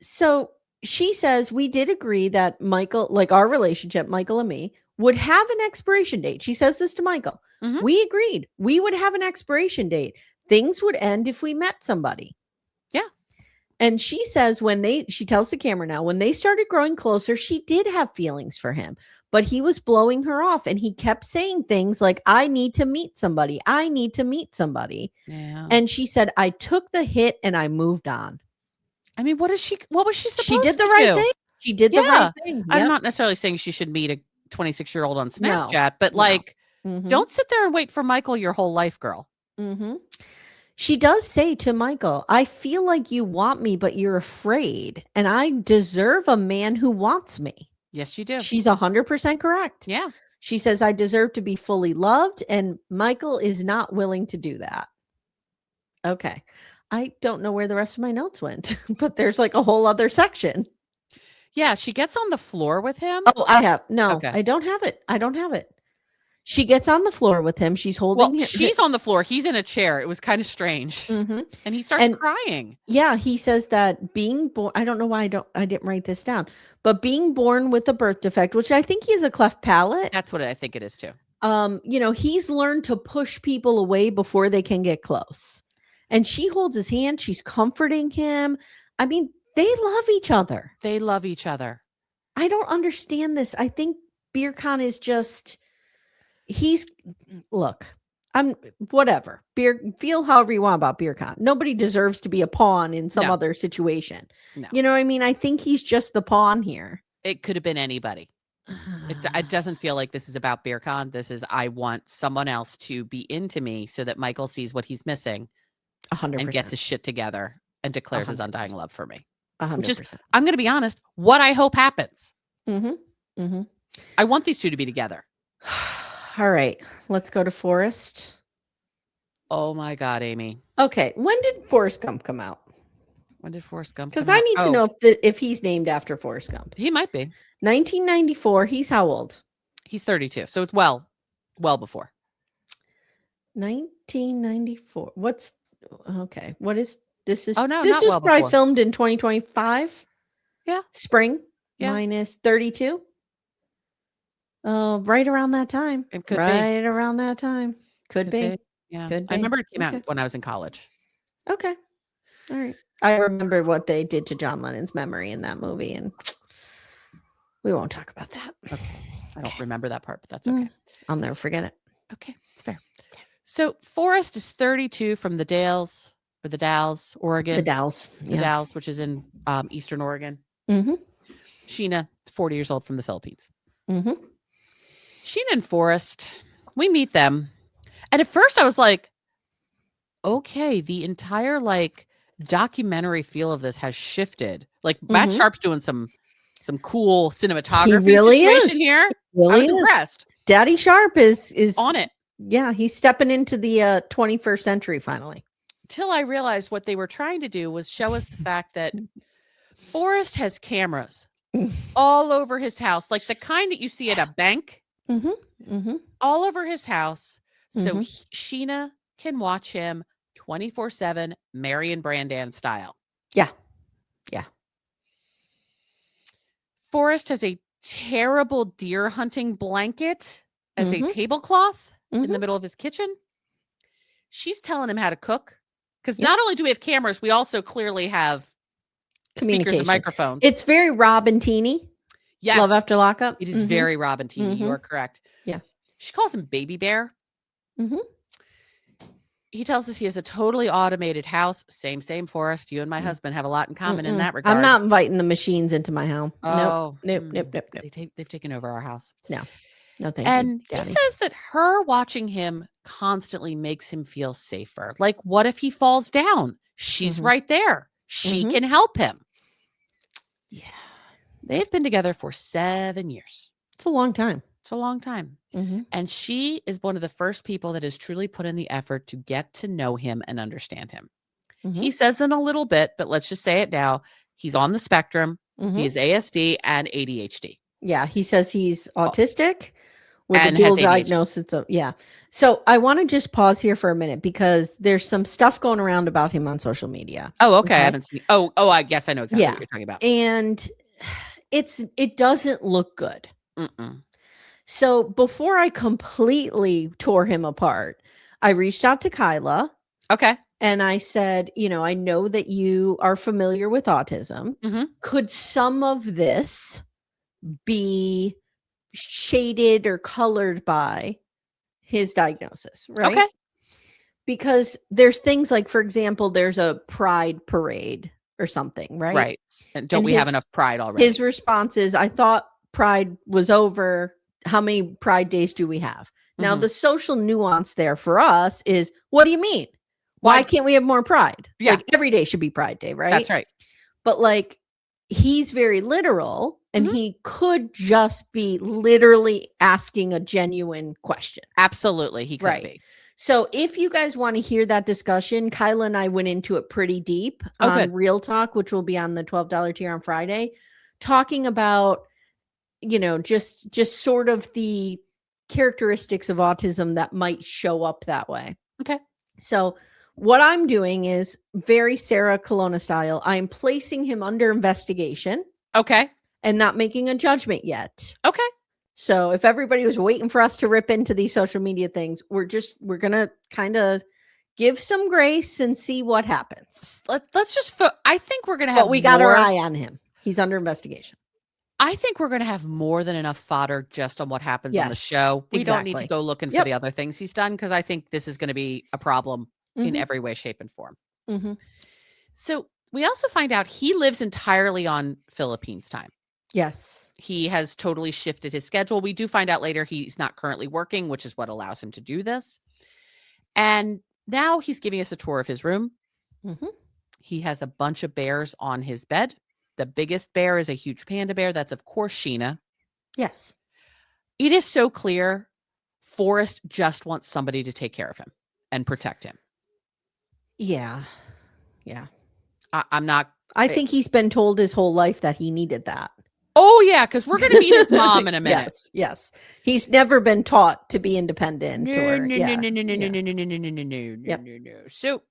So she says, we did agree that Michael, like our relationship, Michael and me, would have an expiration date. She says this to Michael. Mhm. We agreed we would have an expiration date. Things would end if we met somebody. Yeah. And she says she tells the camera now, when they started growing closer, she did have feelings for him, but he was blowing her off and he kept saying things like, I need to meet somebody. I need to meet somebody. Yeah. And she said, I took the hit and I moved on. I mean, what was she supposed to do? She did the right thing. She did the right thing. Yep. I'm not necessarily saying she should meet a 26-year-old on Snapchat, but Mm-hmm. don't sit there and wait for Michael your whole life, girl. Mm-hmm. She does say to Michael, I feel like you want me, but you're afraid. And I deserve a man who wants me. Yes, you do. She's 100% correct. Yeah. She says, I deserve to be fully loved. And Michael is not willing to do that. Okay. I don't know where the rest of my notes went, but there's like a whole other section. Yeah. She gets on the floor with him. Oh, I have. No, Okay. I don't have it. I don't have it. She gets on the floor with him. She's holding him. She's on the floor. He's in a chair. It was kind of strange. Mm-hmm. And he starts crying. Yeah, he says that being born, I don't know why I didn't write this down, but being born with a birth defect, which I think he has a cleft palate. That's what I think it is too. He's learned to push people away before they can get close. And she holds his hand. She's comforting him. I mean, they love each other. They love each other. I don't understand this. I think Birkan is just... I'm whatever. Feel however you want about Birkan. Nobody deserves to be a pawn in some other situation. No. You know what I mean? I think he's just the pawn here. It could have been anybody. It doesn't feel like this is about Birkan. This is, I want someone else to be into me so that Michael sees what he's missing 100%. and gets his shit together and declares 100%. His undying love for me. 100%. Which is, I'm going to be honest, what I hope happens. Mm-hmm. Mm-hmm. I want these two to be together. All right, let's go to Forrest. Oh my God, Amy. Okay, when did Forrest Gump come out? When did Forrest Gump come out? Because I need to know if he's named after Forrest Gump. He might be. 1994. He's how old? He's 32. So it's well before. 1994. What is this? This not was well probably before. Filmed in 2025. Yeah. Spring. Yeah. Minus 32. Right around that time. It could be. Around that time. Could be. Yeah. Could be. I remember it came out when I was in college. Okay. All right. I remember what they did to John Lennon's memory in that movie, and we won't talk about that. Okay. I don't remember that part, but that's okay. I'll never forget it. Okay. It's fair. So Forrest is 32 from the Dalles, Oregon. The Dalles. The Dalles, which is in Eastern Oregon. Mm-hmm. Sheena, 40 years old from the Philippines. Mm-hmm. Sheena and Forrest, we meet them. And at first I was like, okay, the entire documentary feel of this has shifted. Matt Sharp's doing some cool cinematography situation here. I was impressed. Daddy Sharp is on it. Yeah, he's stepping into the 21st century finally. Till I realized what they were trying to do was show us the fact that Forrest has cameras all over his house, like the kind that you see at a bank. Mm-hmm. Mm-hmm. All over his house. So Sheena can watch him 24/7, Marion Brandan style. Yeah. Yeah. Forrest has a terrible deer hunting blanket as a tablecloth in the middle of his kitchen. She's telling him how to cook. Because not only do we have cameras, we also clearly have speakers and microphones. It's very Robin Teeny. Yes. Love After Lockup. It is very Robin Teeny. You are correct. Yeah. She calls him Baby Bear. Mm-hmm. He tells us he has a totally automated house. Same, Forrest. You and my husband have a lot in common in that regard. I'm not inviting the machines into my home. Oh. Nope. They've taken over our house. No, thank you. And Daddy. he says that her watching him constantly makes him feel safer. Like, what if he falls down? She's right there. She can help him. Yeah. They've been together for 7 years. It's a long time. It's a long time. Mm-hmm. And she is one of the first people that has truly put in the effort to get to know him and understand him. Mm-hmm. He says in a little bit, but let's just say it now. He's on the spectrum. He has ASD and ADHD. Yeah. He says he's autistic with a dual diagnosis of, So I want to just pause here for a minute because there's some stuff going around about him on social media. Oh, okay. I haven't seen. Oh, I guess I know exactly what you're talking about. And it doesn't look good. Mm-mm. So before I completely tore him apart, I reached out to Kyla. Okay. And I said, I know that you are familiar with autism. Mm-hmm. Could some of this be shaded or colored by his diagnosis, right? Okay. Because there's things like, for example, there's a pride parade or something, right? Right. And don't we have enough pride already? His response is, I thought pride was over. How many pride days do we have? Now, the social nuance there for us is, what do you mean? Why can't we have more pride? Yeah. Like every day should be Pride Day, right? That's right. But like he's very literal and he could just be literally asking a genuine question. Absolutely. He could be. So if you guys want to hear that discussion, Kyla and I went into it pretty deep on Real Talk, which will be on the $12 tier on Friday, talking about, just sort of the characteristics of autism that might show up that way. Okay. So what I'm doing is very Sarah Colonna style. I'm placing him under investigation. Okay. And not making a judgment yet. Okay. So if everybody was waiting for us to rip into these social media things, we're going to kind of give some grace and see what happens. Let's just, I think we're going to have, but we got our eye on him. He's under investigation. I think we're going to have more than enough fodder just on what happens on the show. We don't need to go looking for the other things he's done because I think this is going to be a problem in every way, shape, and form. So we also find out he lives entirely on Philippines time. Yes. He has totally shifted his schedule. We do find out later he's not currently working, which is what allows him to do this. And now he's giving us a tour of his room. He has a bunch of bears on his bed. The biggest bear is a huge panda bear. That's, of course, Sheena. Yes. It is so clear Forrest just wants somebody to take care of him and protect him. Yeah. Yeah. I'm not. I think he's been told his whole life that he needed that. Oh, yeah, because we're going to meet his mom in a minute. Yes. He's never been taught to be independent. No. So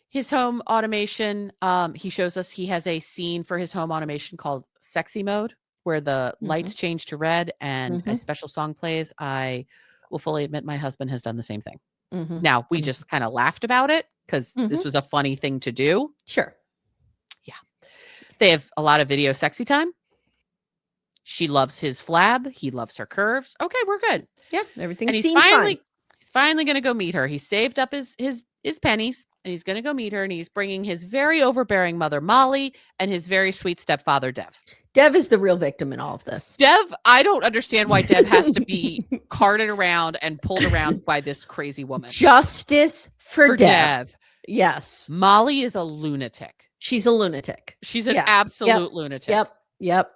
his home automation, he shows us he has a scene for his home automation called Sexy Mode, where the lights change to red and a special song plays. I will fully admit my husband has done the same thing. Now, we just kind of laughed about it because this was a funny thing to do. Sure. Yeah. They have a lot of video sexy time. She loves his flab. He loves her curves. Okay, we're good. Yeah, everything seems fine. He's finally going to go meet her. He saved up his pennies and he's going to go meet her. And he's bringing his very overbearing mother, Molly, and his very sweet stepfather, Dev. Dev is the real victim in all of this. Dev, I don't understand why Dev has to be carted around and pulled around by this crazy woman. Justice for Dev. Yes. Molly is a lunatic. She's a lunatic. She's an absolute lunatic. Yep.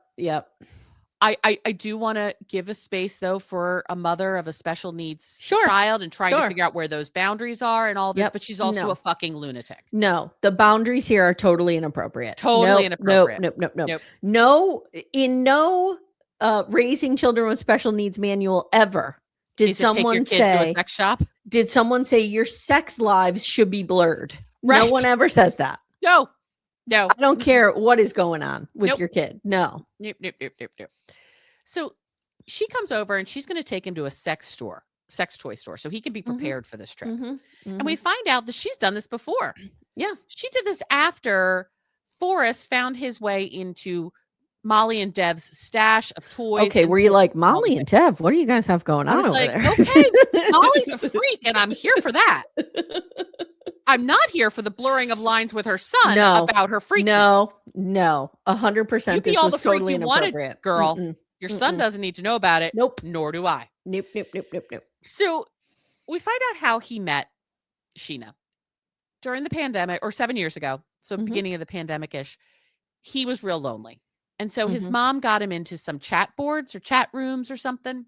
I do want to give a space, though, for a mother of a special needs child and trying to figure out where those boundaries are and all this, but she's also a fucking lunatic. No, the boundaries here are totally inappropriate. Inappropriate. Nope. No, in no raising children with special needs manual ever did someone say, sex shop? Did someone say your sex lives should be blurred? Right. No one ever says that. No. I don't care what is going on with your kid. No. Nope. So she comes over and she's going to take him to a sex toy store, so he can be prepared for this trip. And we find out that she's done this before. Yeah. She did this after Forrest found his way into Molly and Dev's stash of toys. Okay, were you like, Molly and Dev, what do you guys have going on over there? Okay, Molly's a freak and I'm here for that. I'm not here for the blurring of lines with her son about her freak. No, 100%. You be all the freak you wanted, girl. Your son doesn't need to know about it. Nope. Nor do I. Nope. So we find out how he met Sheena during the pandemic, or 7 years ago. So beginning of the pandemic-ish. He was real lonely. And so his mom got him into some chat boards or chat rooms or something.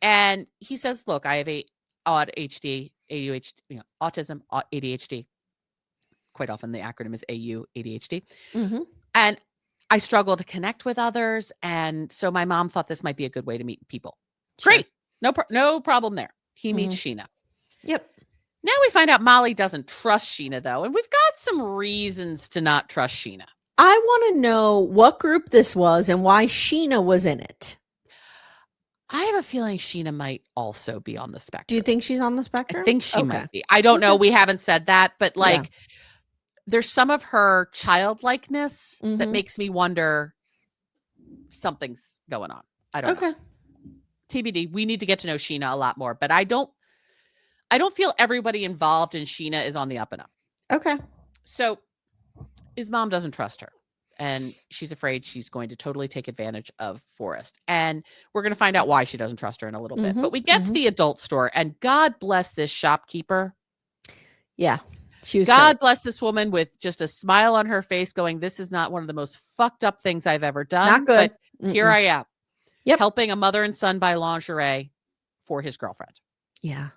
And he says, look, I have ADHD, autism, ADHD. Quite often the acronym is ADHD. And I struggle to connect with others. And so my mom thought this might be a good way to meet people. Great. No problem there. He meets Sheena. Yep. Now we find out Molly doesn't trust Sheena, though, and we've got some reasons to not trust Sheena. I want to know what group this was and why Sheena was in it. I have a feeling Sheena might also be on the spectrum. Do you think she's on the spectrum? I think she might be. I don't know. We haven't said that, but like there's some of her childlikeness that makes me wonder something's going on. I don't know. TBD. We need to get to know Sheena a lot more, but I don't feel everybody involved in Sheena is on the up and up. Okay. So his mom doesn't trust her. And she's afraid she's going to totally take advantage of Forrest. And we're going to find out why she doesn't trust her in a little bit. But we get to the adult store, and God bless this shopkeeper. Yeah. She was God bless this woman with just a smile on her face going, this is not one of the most fucked up things I've ever done. Not good. But here I am. Helping a mother and son buy lingerie for his girlfriend. Yeah.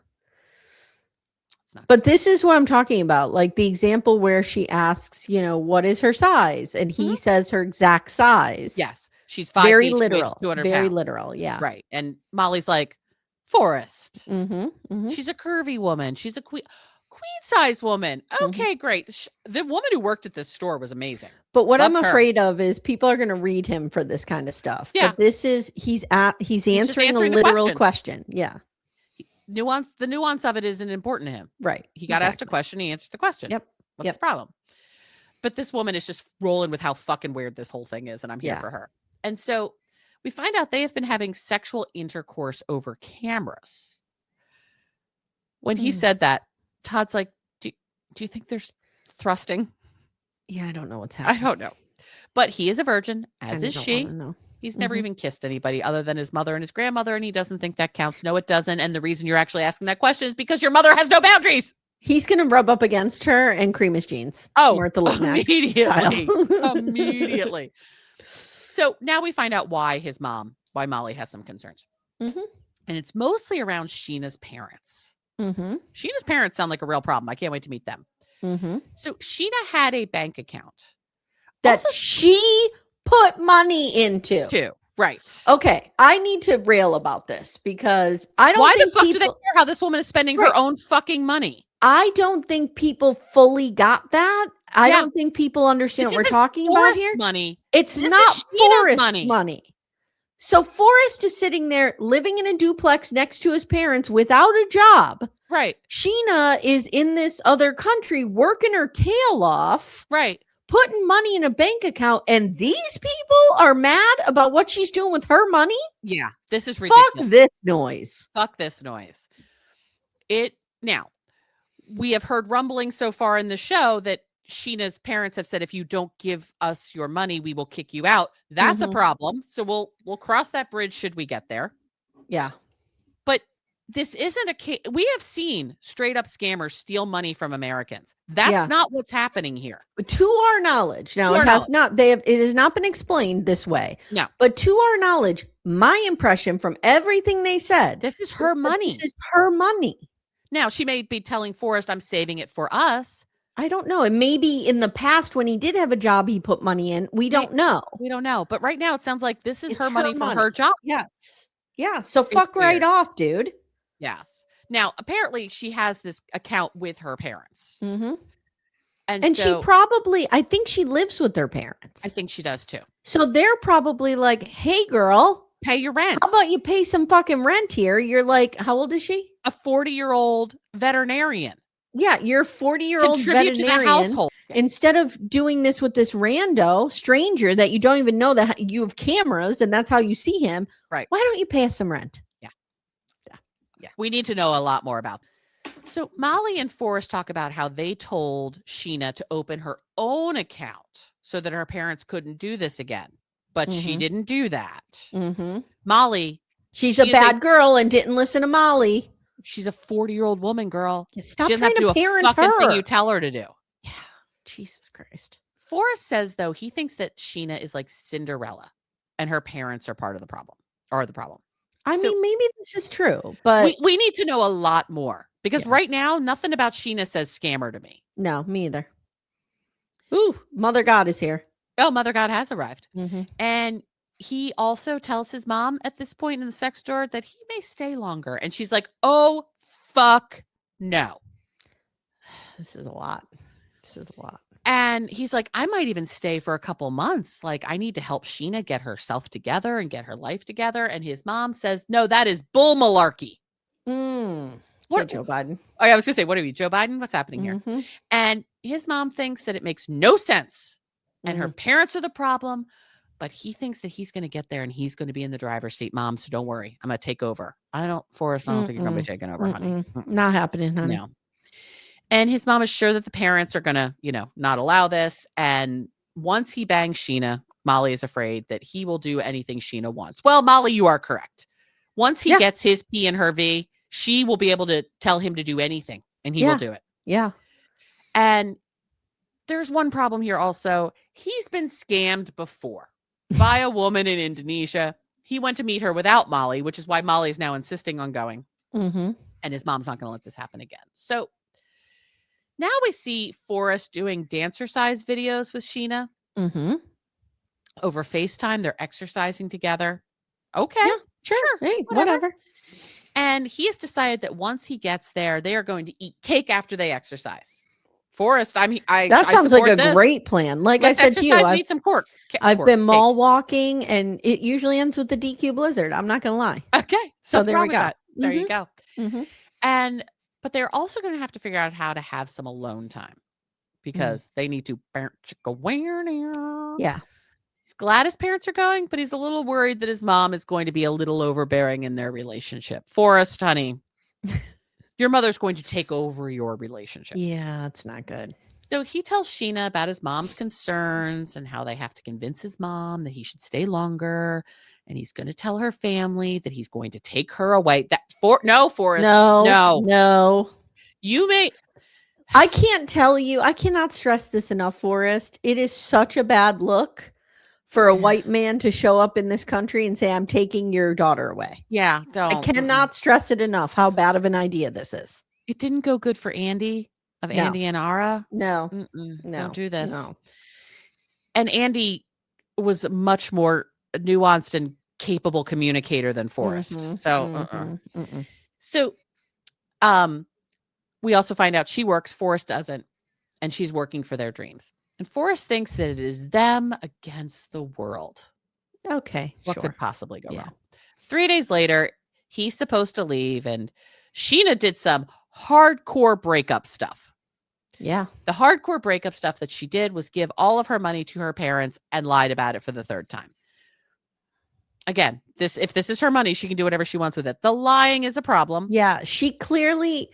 But this is what I'm talking about. Like the example where she asks, what is her size? And he says her exact size. Yes. She's 5 very feet, literal. 200 very pounds. literal. Yeah. Right. And Molly's like, Forrest. Mm-hmm. She's a curvy woman. She's a queen size woman. Okay, great. The woman who worked at this store was amazing. But what I'm afraid of is people are going to read him for this kind of stuff. Yeah. But this is, he's answering a literal question. Yeah. The nuance of it isn't important to him. Right. He got asked a question. He answered the question. Yep. What's the problem? But this woman is just rolling with how fucking weird this whole thing is. And I'm here for her. And so we find out they have been having sexual intercourse over cameras. When he said that, Todd's like, do you think there's thrusting? Yeah, I don't know what's happening. I don't know. But he is a virgin, as is she. Know. He's never even kissed anybody other than his mother and his grandmother, and he doesn't think that counts. No, it doesn't. And the reason you're actually asking that question is because your mother has no boundaries. He's going to rub up against her and cream his jeans. Oh, Martha immediately. Immediately. So now we find out why Molly has some concerns. And it's mostly around Sheena's parents. Sheena's parents sound like a real problem. I can't wait to meet them. So Sheena had a bank account that she put money into. Right. Okay. I need to rail about this because I don't think the fuck do they care how this woman is spending her own fucking money? I don't think people fully got that. I don't think people understand what we're talking about here. Money. It's not Forrest's money. So Forrest is sitting there living in a duplex next to his parents without a job. Right. Sheena is in this other country working her tail off. Right. Putting money in a bank account, and these people are mad about what she's doing with her money? Yeah. This is ridiculous. Fuck this noise. Fuck this noise. Now, we have heard rumbling so far in the show that Sheena's parents have said, if you don't give us your money, we will kick you out. That's a problem. So we'll cross that bridge should we get there. Yeah. But this isn't a case. We have seen straight up scammers steal money from Americans. That's not what's happening here. To our knowledge. Now it has not been explained this way. No. But to our knowledge, my impression from everything they said, this is her money. This is her money. Now she may be telling Forrest, I'm saving it for us. I don't know. And maybe in the past when he did have a job, he put money in. We don't know. We don't know. But right now it sounds like this is her money from her job. Yes. Yeah. So fuck right off, dude. Yes. Now, apparently she has this account with her parents. And she probably, I think she lives with their parents. I think she does too. So they're probably like, hey girl, pay your rent. How about you pay some fucking rent here? You're like, how old is she? A 40-year-old veterinarian. Yeah, you're a 40-year-old veterinarian. To the household. Instead of doing this with this rando stranger that you don't even know that you have cameras and that's how you see him. Right. Why don't you pay us some rent? Yeah. We need to know a lot more about. So Molly and Forrest talk about how they told Sheena to open her own account so that her parents couldn't do this again. But she didn't do that. Molly. She's a bad girl and didn't listen to Molly. She's a 40-year-old woman, girl. Stop she doesn't trying have to to do parent a fucking her. thing you tell her to do. Yeah. Jesus Christ. Forrest says, though, he thinks that Sheena is like Cinderella and her parents are part of the problem. I mean, maybe this is true, but we need to know a lot more because right now, nothing about Sheena says scammer to me. No, me either. Ooh, Mother God is here. Oh, Mother God has arrived. And he also tells his mom at this point in the sex store that he may stay longer. And she's like, oh, fuck no. This is a lot. And he's like, I might even stay for a couple months. Like, I need to help Sheena get herself together and get her life together. And his mom says, no, that is bull malarkey. What, Joe Biden? Oh, yeah, I was going to say, what are we, Joe Biden? What's happening here? And his mom thinks that it makes no sense. And her parents are the problem. But he thinks that he's going to get there and he's going to be in the driver's seat. Mom, so don't worry. I'm going to take over. Forrest, I don't think you're going to be taking over, honey. Not happening, honey. No. And his mom is sure that the parents are going to, not allow this. And once he bangs Sheena, Molly is afraid that he will do anything Sheena wants. Well, Molly, you are correct. Once he gets his P and her V, she will be able to tell him to do anything and he will do it. Yeah. And there's one problem here also. He's been scammed before by a woman in Indonesia. He went to meet her without Molly, which is why Molly is now insisting on going. And his mom's not going to let this happen again. So now we see Forrest doing dancer-size videos with Sheena over FaceTime. They're exercising together. Okay. Yeah, sure. Hey, whatever. And he has decided that once he gets there, they are going to eat cake after they exercise. Forrest, that sounds like a great plan. Like I said to you, I need some cork. I've been mall walking, and it usually ends with the DQ blizzard. I'm not going to lie. Okay, so there we go. There you go. But they're also going to have to figure out how to have some alone time because they need to. Yeah, he's glad his parents are going, but he's a little worried that his mom is going to be a little overbearing in their relationship. Forrest, honey. Your mother's going to take over your relationship. Yeah, it's not good. So he tells Sheena about his mom's concerns and how they have to convince his mom that he should stay longer. And he's going to tell her family that he's going to take her away. Forrest. No. You may. I can't tell you. I cannot stress this enough, Forrest. It is such a bad look for a white man to show up in this country and say, I'm taking your daughter away. Yeah, don't. I cannot stress it enough how bad of an idea this is. It didn't go good for Andy Andy and Ara. No. Don't do this. No. And Andy was much more nuanced and capable communicator than Forrest. So we also find out she works, Forrest doesn't, and she's working for their dreams. And Forrest thinks that it is them against the world. Okay. What could possibly go wrong? 3 days later, he's supposed to leave, and Sheena did some hardcore breakup stuff. Yeah. The hardcore breakup stuff that she did was give all of her money to her parents and lied about it for the third time. Again, if this is her money, she can do whatever she wants with it. The lying is a problem. Yeah. She clearly,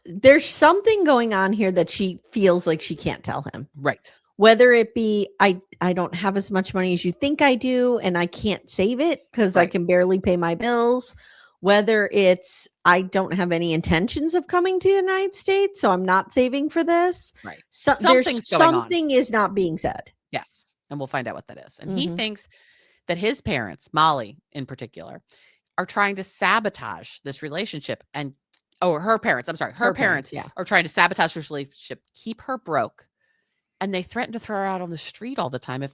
there's something going on here that she feels like she can't tell him. Right. Whether it be, I don't have as much money as you think I do, and I can't save it because I can barely pay my bills. Whether it's, I don't have any intentions of coming to the United States, so I'm not saving for this. Right. Something is not being said. Yes. And we'll find out what that is. And he thinks that his parents, Molly in particular, are trying to sabotage this relationship her parents are trying to sabotage this relationship, keep her broke. And they threaten to throw her out on the street all the time if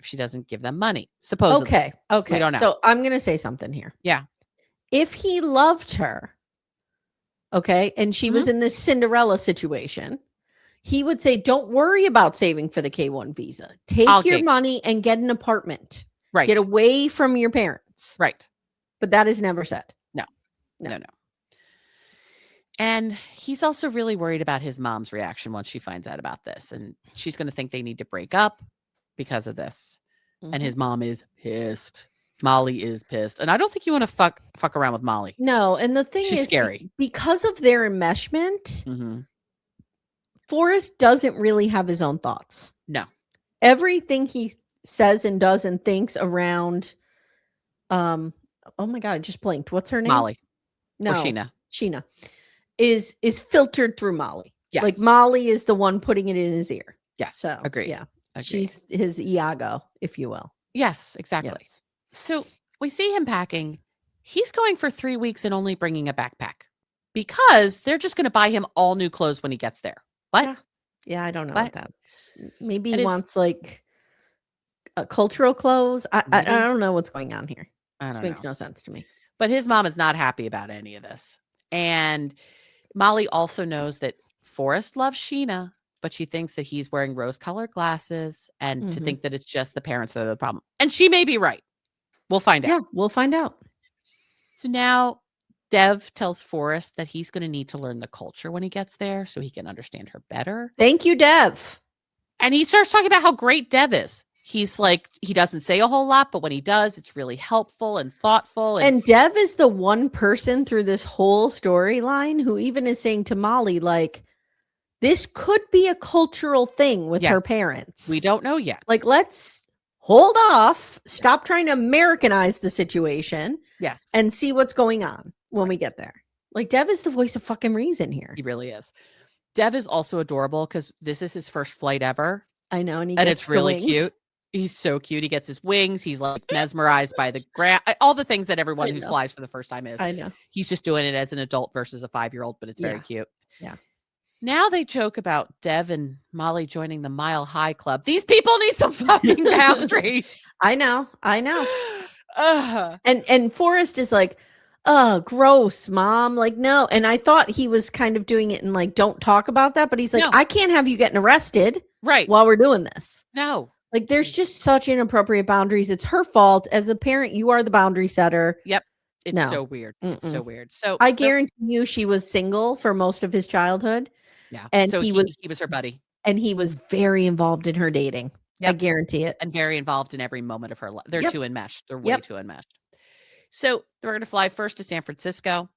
she doesn't give them money, supposedly. Okay. We don't know. So I'm going to say something here. Yeah. If he loved her, and she was in this Cinderella situation, he would say, don't worry about saving for the K-1 visa. Take your money and get an apartment. Right. Get away from your parents. Right. But that is never said. No. And he's also really worried about his mom's reaction once she finds out about this. And she's going to think they need to break up because of this. And his mom is pissed. Molly is pissed. And I don't think you want to fuck around with Molly. No. And the thing she's scary. Because of their enmeshment, Forrest doesn't really have his own thoughts. No. Everything he says and does and thinks around, oh my God, I just blinked. What's her name? Molly. No. Or Sheena. Sheena. Is filtered through Molly. Yes. Like Molly is the one putting it in his ear. Yes. So agreed. Yeah. Agreed. She's his Iago, if you will. Yes, exactly. Yes. So we see him packing. He's going for 3 weeks and only bringing a backpack because they're just going to buy him all new clothes when he gets there. What? Yeah, I don't know what that's. Maybe he wants like cultural clothes. I don't know what's going on here. This makes no sense to me. But his mom is not happy about any of this. And Molly also knows that Forrest loves Sheena, but she thinks that he's wearing rose-colored glasses and to think that it's just the parents that are the problem. And she may be right. We'll find out. Yeah, we'll find out. So now Dev tells Forrest that he's going to need to learn the culture when he gets there so he can understand her better. Thank you, Dev. And he starts talking about how great Dev is. He's like, he doesn't say a whole lot, but when he does, it's really helpful and thoughtful. And Dev is the one person through this whole storyline who even is saying to Molly, like, this could be a cultural thing with her parents. We don't know yet. Like, let's hold off, stop trying to Americanize the situation. Yes. And see what's going on when we get there. Like, Dev is the voice of fucking reason here. He really is. Dev is also adorable because this is his first flight ever. I know. And it's really cute. He's so cute. He gets his wings. He's like mesmerized by the ground. All the things that everyone who flies for the first time is. I know. He's just doing it as an adult versus a 5-year-old, but it's very cute. Yeah. Now they joke about Dev and Molly joining the Mile High Club. These people need some fucking boundaries. I know. And Forrest is like, gross, Mom. Like, no. And I thought he was kind of doing it and like, don't talk about that. But he's like, I can't have you getting arrested while we're doing this. No. Like, there's just such inappropriate boundaries. It's her fault. As a parent, you are the boundary setter. Yep. It's so weird. It's so weird. So I guarantee you she was single for most of his childhood. Yeah. And so he was her buddy. And he was very involved in her dating. Yep. I guarantee it. And very involved in every moment of her life. They're too enmeshed. They're way too enmeshed. So we're going to fly first to San Francisco.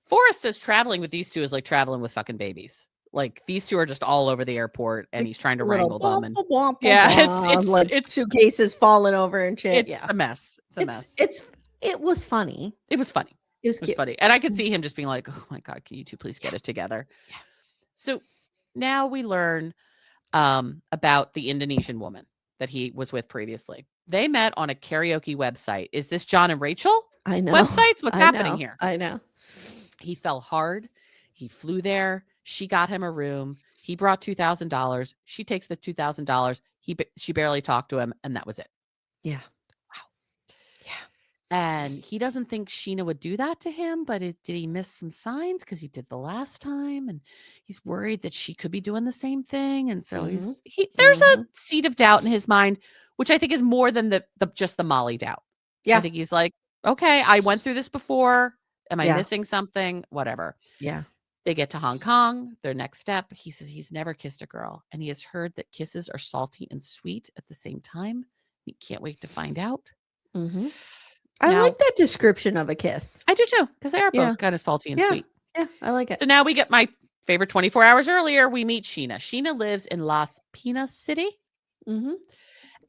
Forrest says traveling with these two is like traveling with fucking babies. Like, these two are just all over the airport and he's trying to wrangle them. And it's suitcases falling over and shit. It's a mess. It's a mess. It was funny. It was funny. It was cute. Funny. And I could see him just being like, oh my God, can you two please get it together? Yeah. So now we learn about the Indonesian woman that he was with previously. They met on a karaoke website. Is this John and Rachel? I know. Websites? What's happening here? I know. He fell hard. He flew there. She got him a room. He brought $2,000. She takes the $2,000. She barely talked to him, and that was it. Yeah. Wow. Yeah. And he doesn't think Sheena would do that to him, but did he miss some signs? Because he did the last time, and he's worried that she could be doing the same thing. And so there's a seed of doubt in his mind, which I think is more than just the Molly doubt. Yeah. I think he's like, okay, I went through this before. Am I missing something? Whatever. Yeah. They get to Hong Kong. Their next step, he says he's never kissed a girl. And he has heard that kisses are salty and sweet at the same time. He can't wait to find out. Mm-hmm. I like that description of a kiss. I do too, because they are both kind of salty and sweet. Yeah, I like it. So now we get my favorite 24 hours earlier. We meet Sheena. Sheena lives in Las Piñas City. Mm-hmm.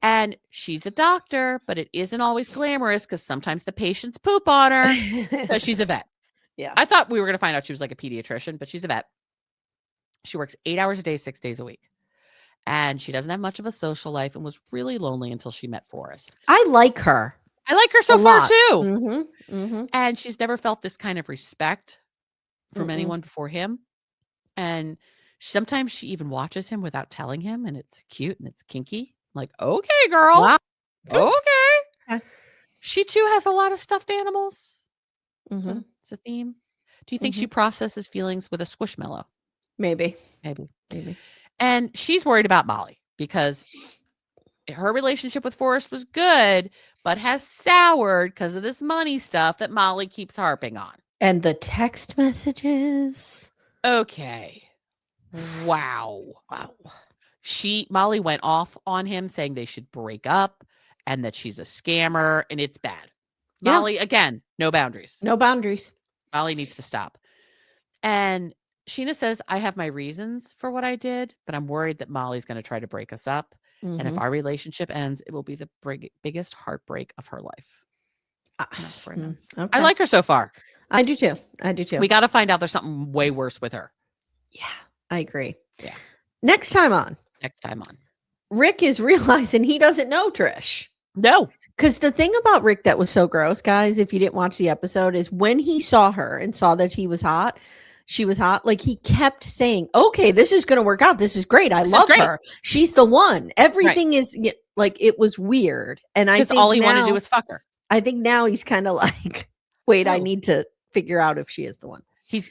And she's a doctor, but it isn't always glamorous because sometimes the patients poop on her. So she's a vet. Yeah. I thought we were going to find out she was like a pediatrician, but she's a vet. She works 8 hours a day, 6 days a week. And she doesn't have much of a social life and was really lonely until she met Forrest. I like her. I like her so far too. Mm-hmm. Mm-hmm. And she's never felt this kind of respect from anyone before him. And sometimes she even watches him without telling him, and it's cute and it's kinky. Like, okay, girl. Wow. Okay. She too has a lot of stuffed animals. Mm-hmm. It's a theme. Do you think she processes feelings with a squishmallow? Maybe. And she's worried about Molly because her relationship with Forrest was good, but has soured because of this money stuff that Molly keeps harping on. And the text messages. Okay. Wow. Molly went off on him saying they should break up and that she's a scammer and it's bad. Yeah. Molly, again, no boundaries. No boundaries. Molly needs to stop. And Sheena says, I have my reasons for what I did, but I'm worried that Molly's going to try to break us up. Mm-hmm. And if our relationship ends, it will be the biggest heartbreak of her life. That's where it ends. Okay. I like her so far. I do too. We got to find out there's something way worse with her. Yeah, I agree. Yeah. Next time on. Rick is realizing he doesn't know Trish. No. Because the thing about Rick that was so gross, guys, if you didn't watch the episode, is when he saw her and saw that she was hot, like he kept saying, okay, this is going to work out. This is great. I love her. She's the one. Everything is, Like it was weird. And I think all he wanted to do was fuck her. I think now he's kind of like, wait, I need to figure out if she is the one. He's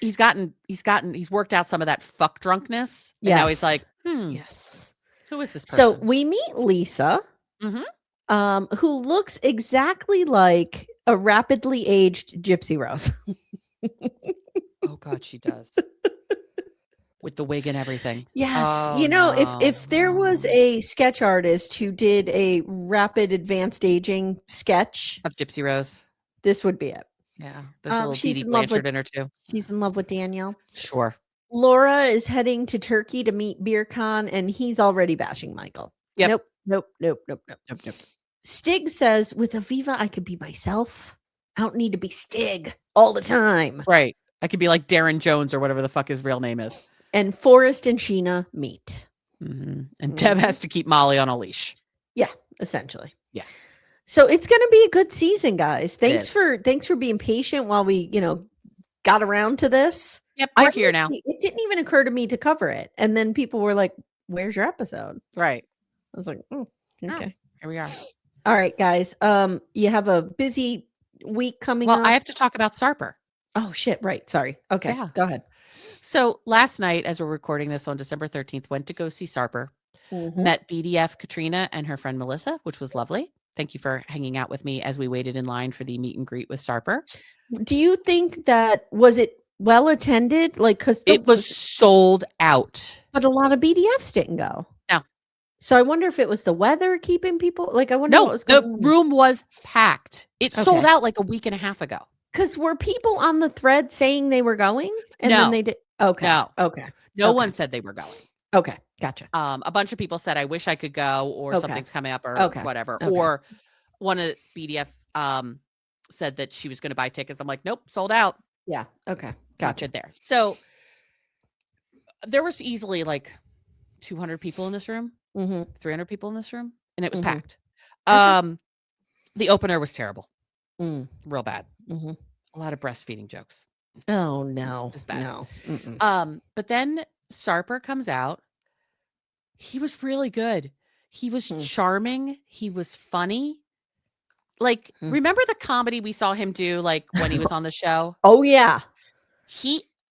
worked out some of that fuck drunkenness. And now he's like, yes. Who is this person? So we meet Lisa, who looks exactly like a rapidly aged Gypsy Rose. Oh God, she does. With the wig and everything. Yes. Oh, if there was a sketch artist who did a rapid advanced aging sketch of Gypsy Rose, this would be it. Yeah. There's a little Dee Dee Blanchard in her too. She's in love with Danielle. Sure. Laura is heading to Turkey to meet Birkan, and he's already bashing Michael. Yep. Nope. Stig says, with Aviva, I could be myself. I don't need to be Stig all the time. Right. I could be like Darren Jones or whatever the fuck his real name is. And Forrest and Sheena meet. And Dev has to keep Molly on a leash. Yeah, essentially. Yeah. So it's going to be a good season, guys. Thanks for being patient while we, got around to this. Yep, we're here now. It didn't even occur to me to cover it. And then people were like, where's your episode? Right. I was like, okay. Here we are. All right, guys. You have a busy week coming up. Well, I have to talk about Sarper. Oh, shit. Right. Sorry. Okay. Yeah. Go ahead. So last night, as we're recording this on December 13th, went to go see Sarper. Met BDF Katrina and her friend Melissa, which was lovely. Thank you for hanging out with me as we waited in line for the meet and greet with Sarper. Do you think was it well attended? Like, because it was sold out, but a lot of BDFs didn't go. No. So I wonder if it was the weather keeping people. Like, I wonder what was going on. The room was packed. It sold out like a week and a half ago. Because were people on the thread saying they were going? And then they did. Okay. No. Okay. No one said they were going. Okay. Gotcha. A bunch of people said, I wish I could go, or something's coming up, or whatever. Okay. Or one of the BDF said that she was going to buy tickets. I'm like, nope, sold out. Yeah. Okay. Gotcha. There. So there was easily like 200 people in this room, 300 people in this room, and it was packed. The opener was terrible. Real bad. A lot of breastfeeding jokes. Oh no. It's bad. No. But then Sarper comes out. He was really good. He was charming. He was funny. Like, remember the comedy we saw him do, like, when he was on the show? Oh, yeah.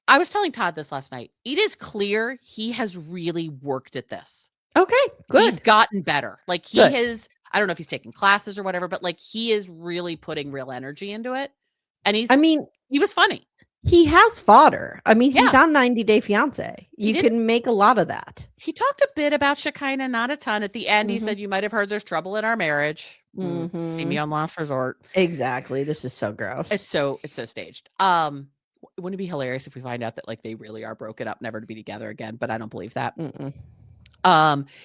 I was telling Todd this last night. It is clear he has really worked at this. Okay, good. He's gotten better. Like, he has, I don't know if he's taking classes or whatever, but, like, he is really putting real energy into it. And he was funny. He has fodder. I mean, he's on 90 Day Fiance. You can make a lot of that. He talked a bit about Shekinah, not a ton. At the end, he said, you might have heard there's trouble in our marriage. See me on Last Resort. Exactly. This is so gross. It's so staged. Wouldn't it be hilarious if we find out that like they really are broken up, never to be together again? But I don't believe that.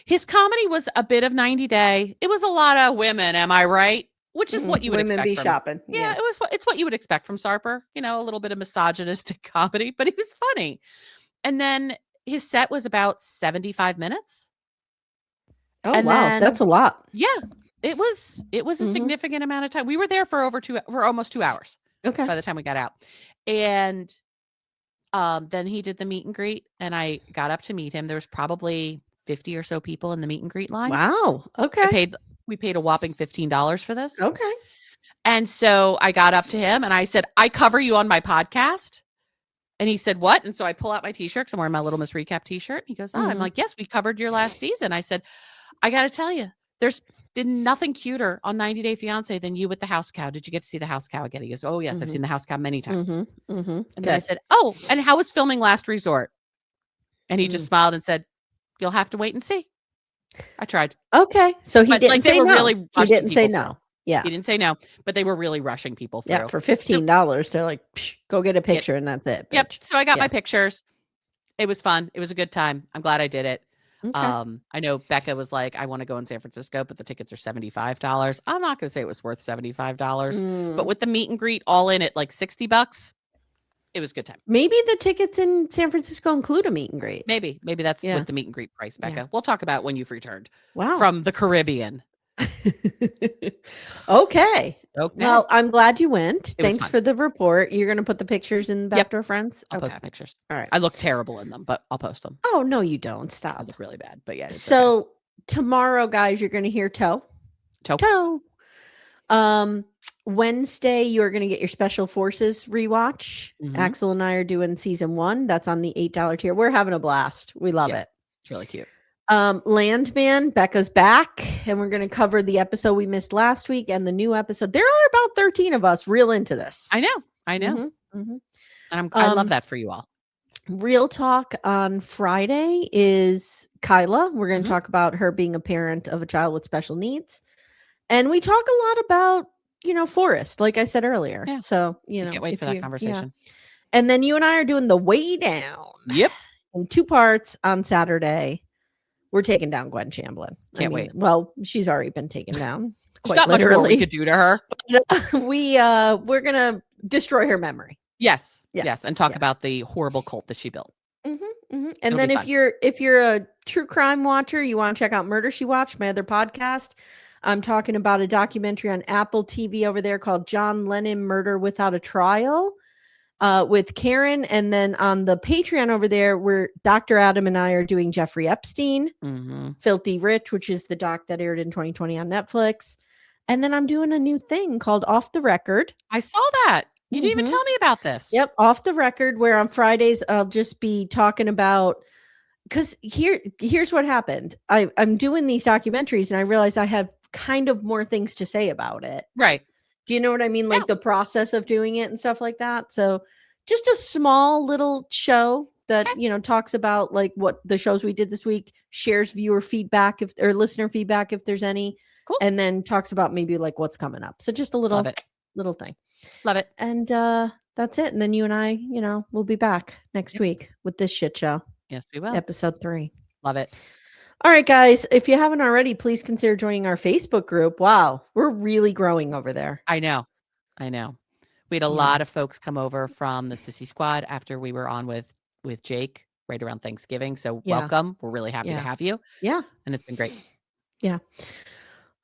His comedy was a bit of 90 Day. It was a lot of women. Am I right? Which is what you would expect. Women be shopping. Yeah, it's what you would expect from Sarper. A little bit of misogynistic comedy, but he was funny. And then his set was about 75 minutes. Oh, and wow. That's a lot. Yeah. It was a significant amount of time. We were there for almost 2 hours. Okay. By the time we got out. And then he did the meet and greet, and I got up to meet him. There was probably 50 or so people in the meet and greet line. Wow. Okay. We paid a whopping $15 for this. Okay. And so I got up to him and I said, I cover you on my podcast. And he said, what? And so I pull out my t-shirt, because I'm wearing my Little Miss Recap t-shirt. He goes, I'm like, yes, we covered your last season. I said, I got to tell you, there's been nothing cuter on 90 Day Fiance than you with the house cow. Did you get to see the house cow again? He goes, oh, yes, I've seen the house cow many times. And then I said, oh, and how was filming Last Resort? And he just smiled and said, you'll have to wait and see. I tried. Okay. So he didn't say no. Really he didn't say no. Yeah. He didn't say no, but they were really rushing people through. Yeah. For $15, they're like, go get a picture and that's it. Bitch. Yep. So I got my pictures. It was fun. It was a good time. I'm glad I did it. Okay. I know Becca was like, I want to go in San Francisco, but the tickets are $75. I'm not going to say it was worth $75, but with the meet and greet all in at like $60, it was a good time. Maybe the tickets in San Francisco include a meet and greet. Maybe that's with the meet and greet price, Becca. We'll talk about when you've returned. Wow. From the Caribbean. Okay. Well, I'm glad you went. Thanks for the report. You're going to put the pictures in Backdoor Friends? I'll post the pictures. All right. I look terrible in them, but I'll post them. Oh, no, you don't. Stop. I look really bad, but yeah. So tomorrow, guys, you're going to hear Toe. Wednesday, you're going to get your Special Forces rewatch. Axel and I are doing season 1. That's on the $8 tier. We're having a blast. We love it. It's really cute. Landman, Becca's back, and we're going to cover the episode we missed last week and the new episode. There are about 13 of us real into this. I know. And I love that for you all. Real talk on Friday is Kyla. We're going to talk about her being a parent of a child with special needs. And we talk a lot about, Forrest, like I said earlier. Yeah. So, can't wait for that conversation. Yeah. And then you and I are doing the way down. Yep. In 2 parts on Saturday. We're taking down Gwen Shamblin. Can't wait. Well, she's already been taken down. Quite not literally. Much more we could do to her. We're gonna destroy her memory. Yes. And talk about the horrible cult that she built. And it'll then if you're a true crime watcher, you want to check out Murder She Watched, my other podcast. I'm talking about a documentary on Apple TV over there called John Lennon Murder Without a Trial. With Karen, and then on the Patreon over there, where Dr. Adam and I are doing Jeffrey Epstein, Filthy Rich, which is the doc that aired in 2020 on Netflix. And then I'm doing a new thing called Off the Record. I saw that. You didn't even tell me about this. Yep. Off the Record, where on Fridays, I'll just be talking about, because here's what happened. I'm doing these documentaries and I realized I have kind of more things to say about it. Right. Do you know what I mean? Like the process of doing it and stuff like that. So just a small little show that, talks about like what the shows we did this week, shares viewer feedback or listener feedback, if there's any, and then talks about maybe like what's coming up. So just a little thing. Love it. And that's it. And then you and I, we'll be back next week with this shit show. Yes, we will. Episode 3. Love it. All right, guys, if you haven't already, please consider joining our Facebook group. Wow, we're really growing over there. I know. We had a lot of folks come over from the Sissy Squad after we were on with Jake right around Thanksgiving. So welcome. We're really happy to have you. Yeah. And it's been great. Yeah.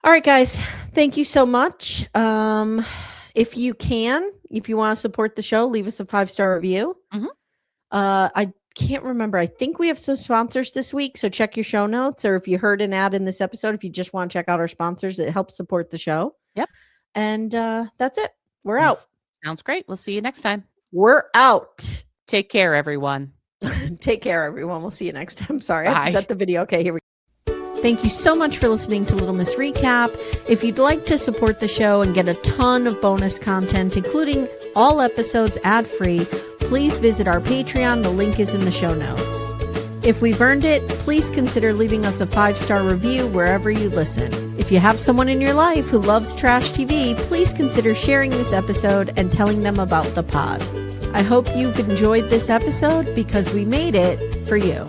All right, guys, thank you so much. If you want to support the show, leave us a 5-star review. I can't remember. I think we have some sponsors this week, so check your show notes, or if you heard an ad in this episode, if you just want to check out our sponsors, it helps support the show. Yep. And that's it. We're out. Sounds great. We'll see you next time. We're out. Take care, everyone. Take care, everyone. We'll see you next time. Sorry, Bye. I have to set the video. Okay, here we go. Thank you so much for listening to Little Miss Recap. If you'd like to support the show and get a ton of bonus content, including all episodes ad-free, please visit our Patreon. The link is in the show notes. If we've earned it, please consider leaving us a 5-star review wherever you listen. If you have someone in your life who loves trash TV, please consider sharing this episode and telling them about the pod. I hope you've enjoyed this episode because we made it for you.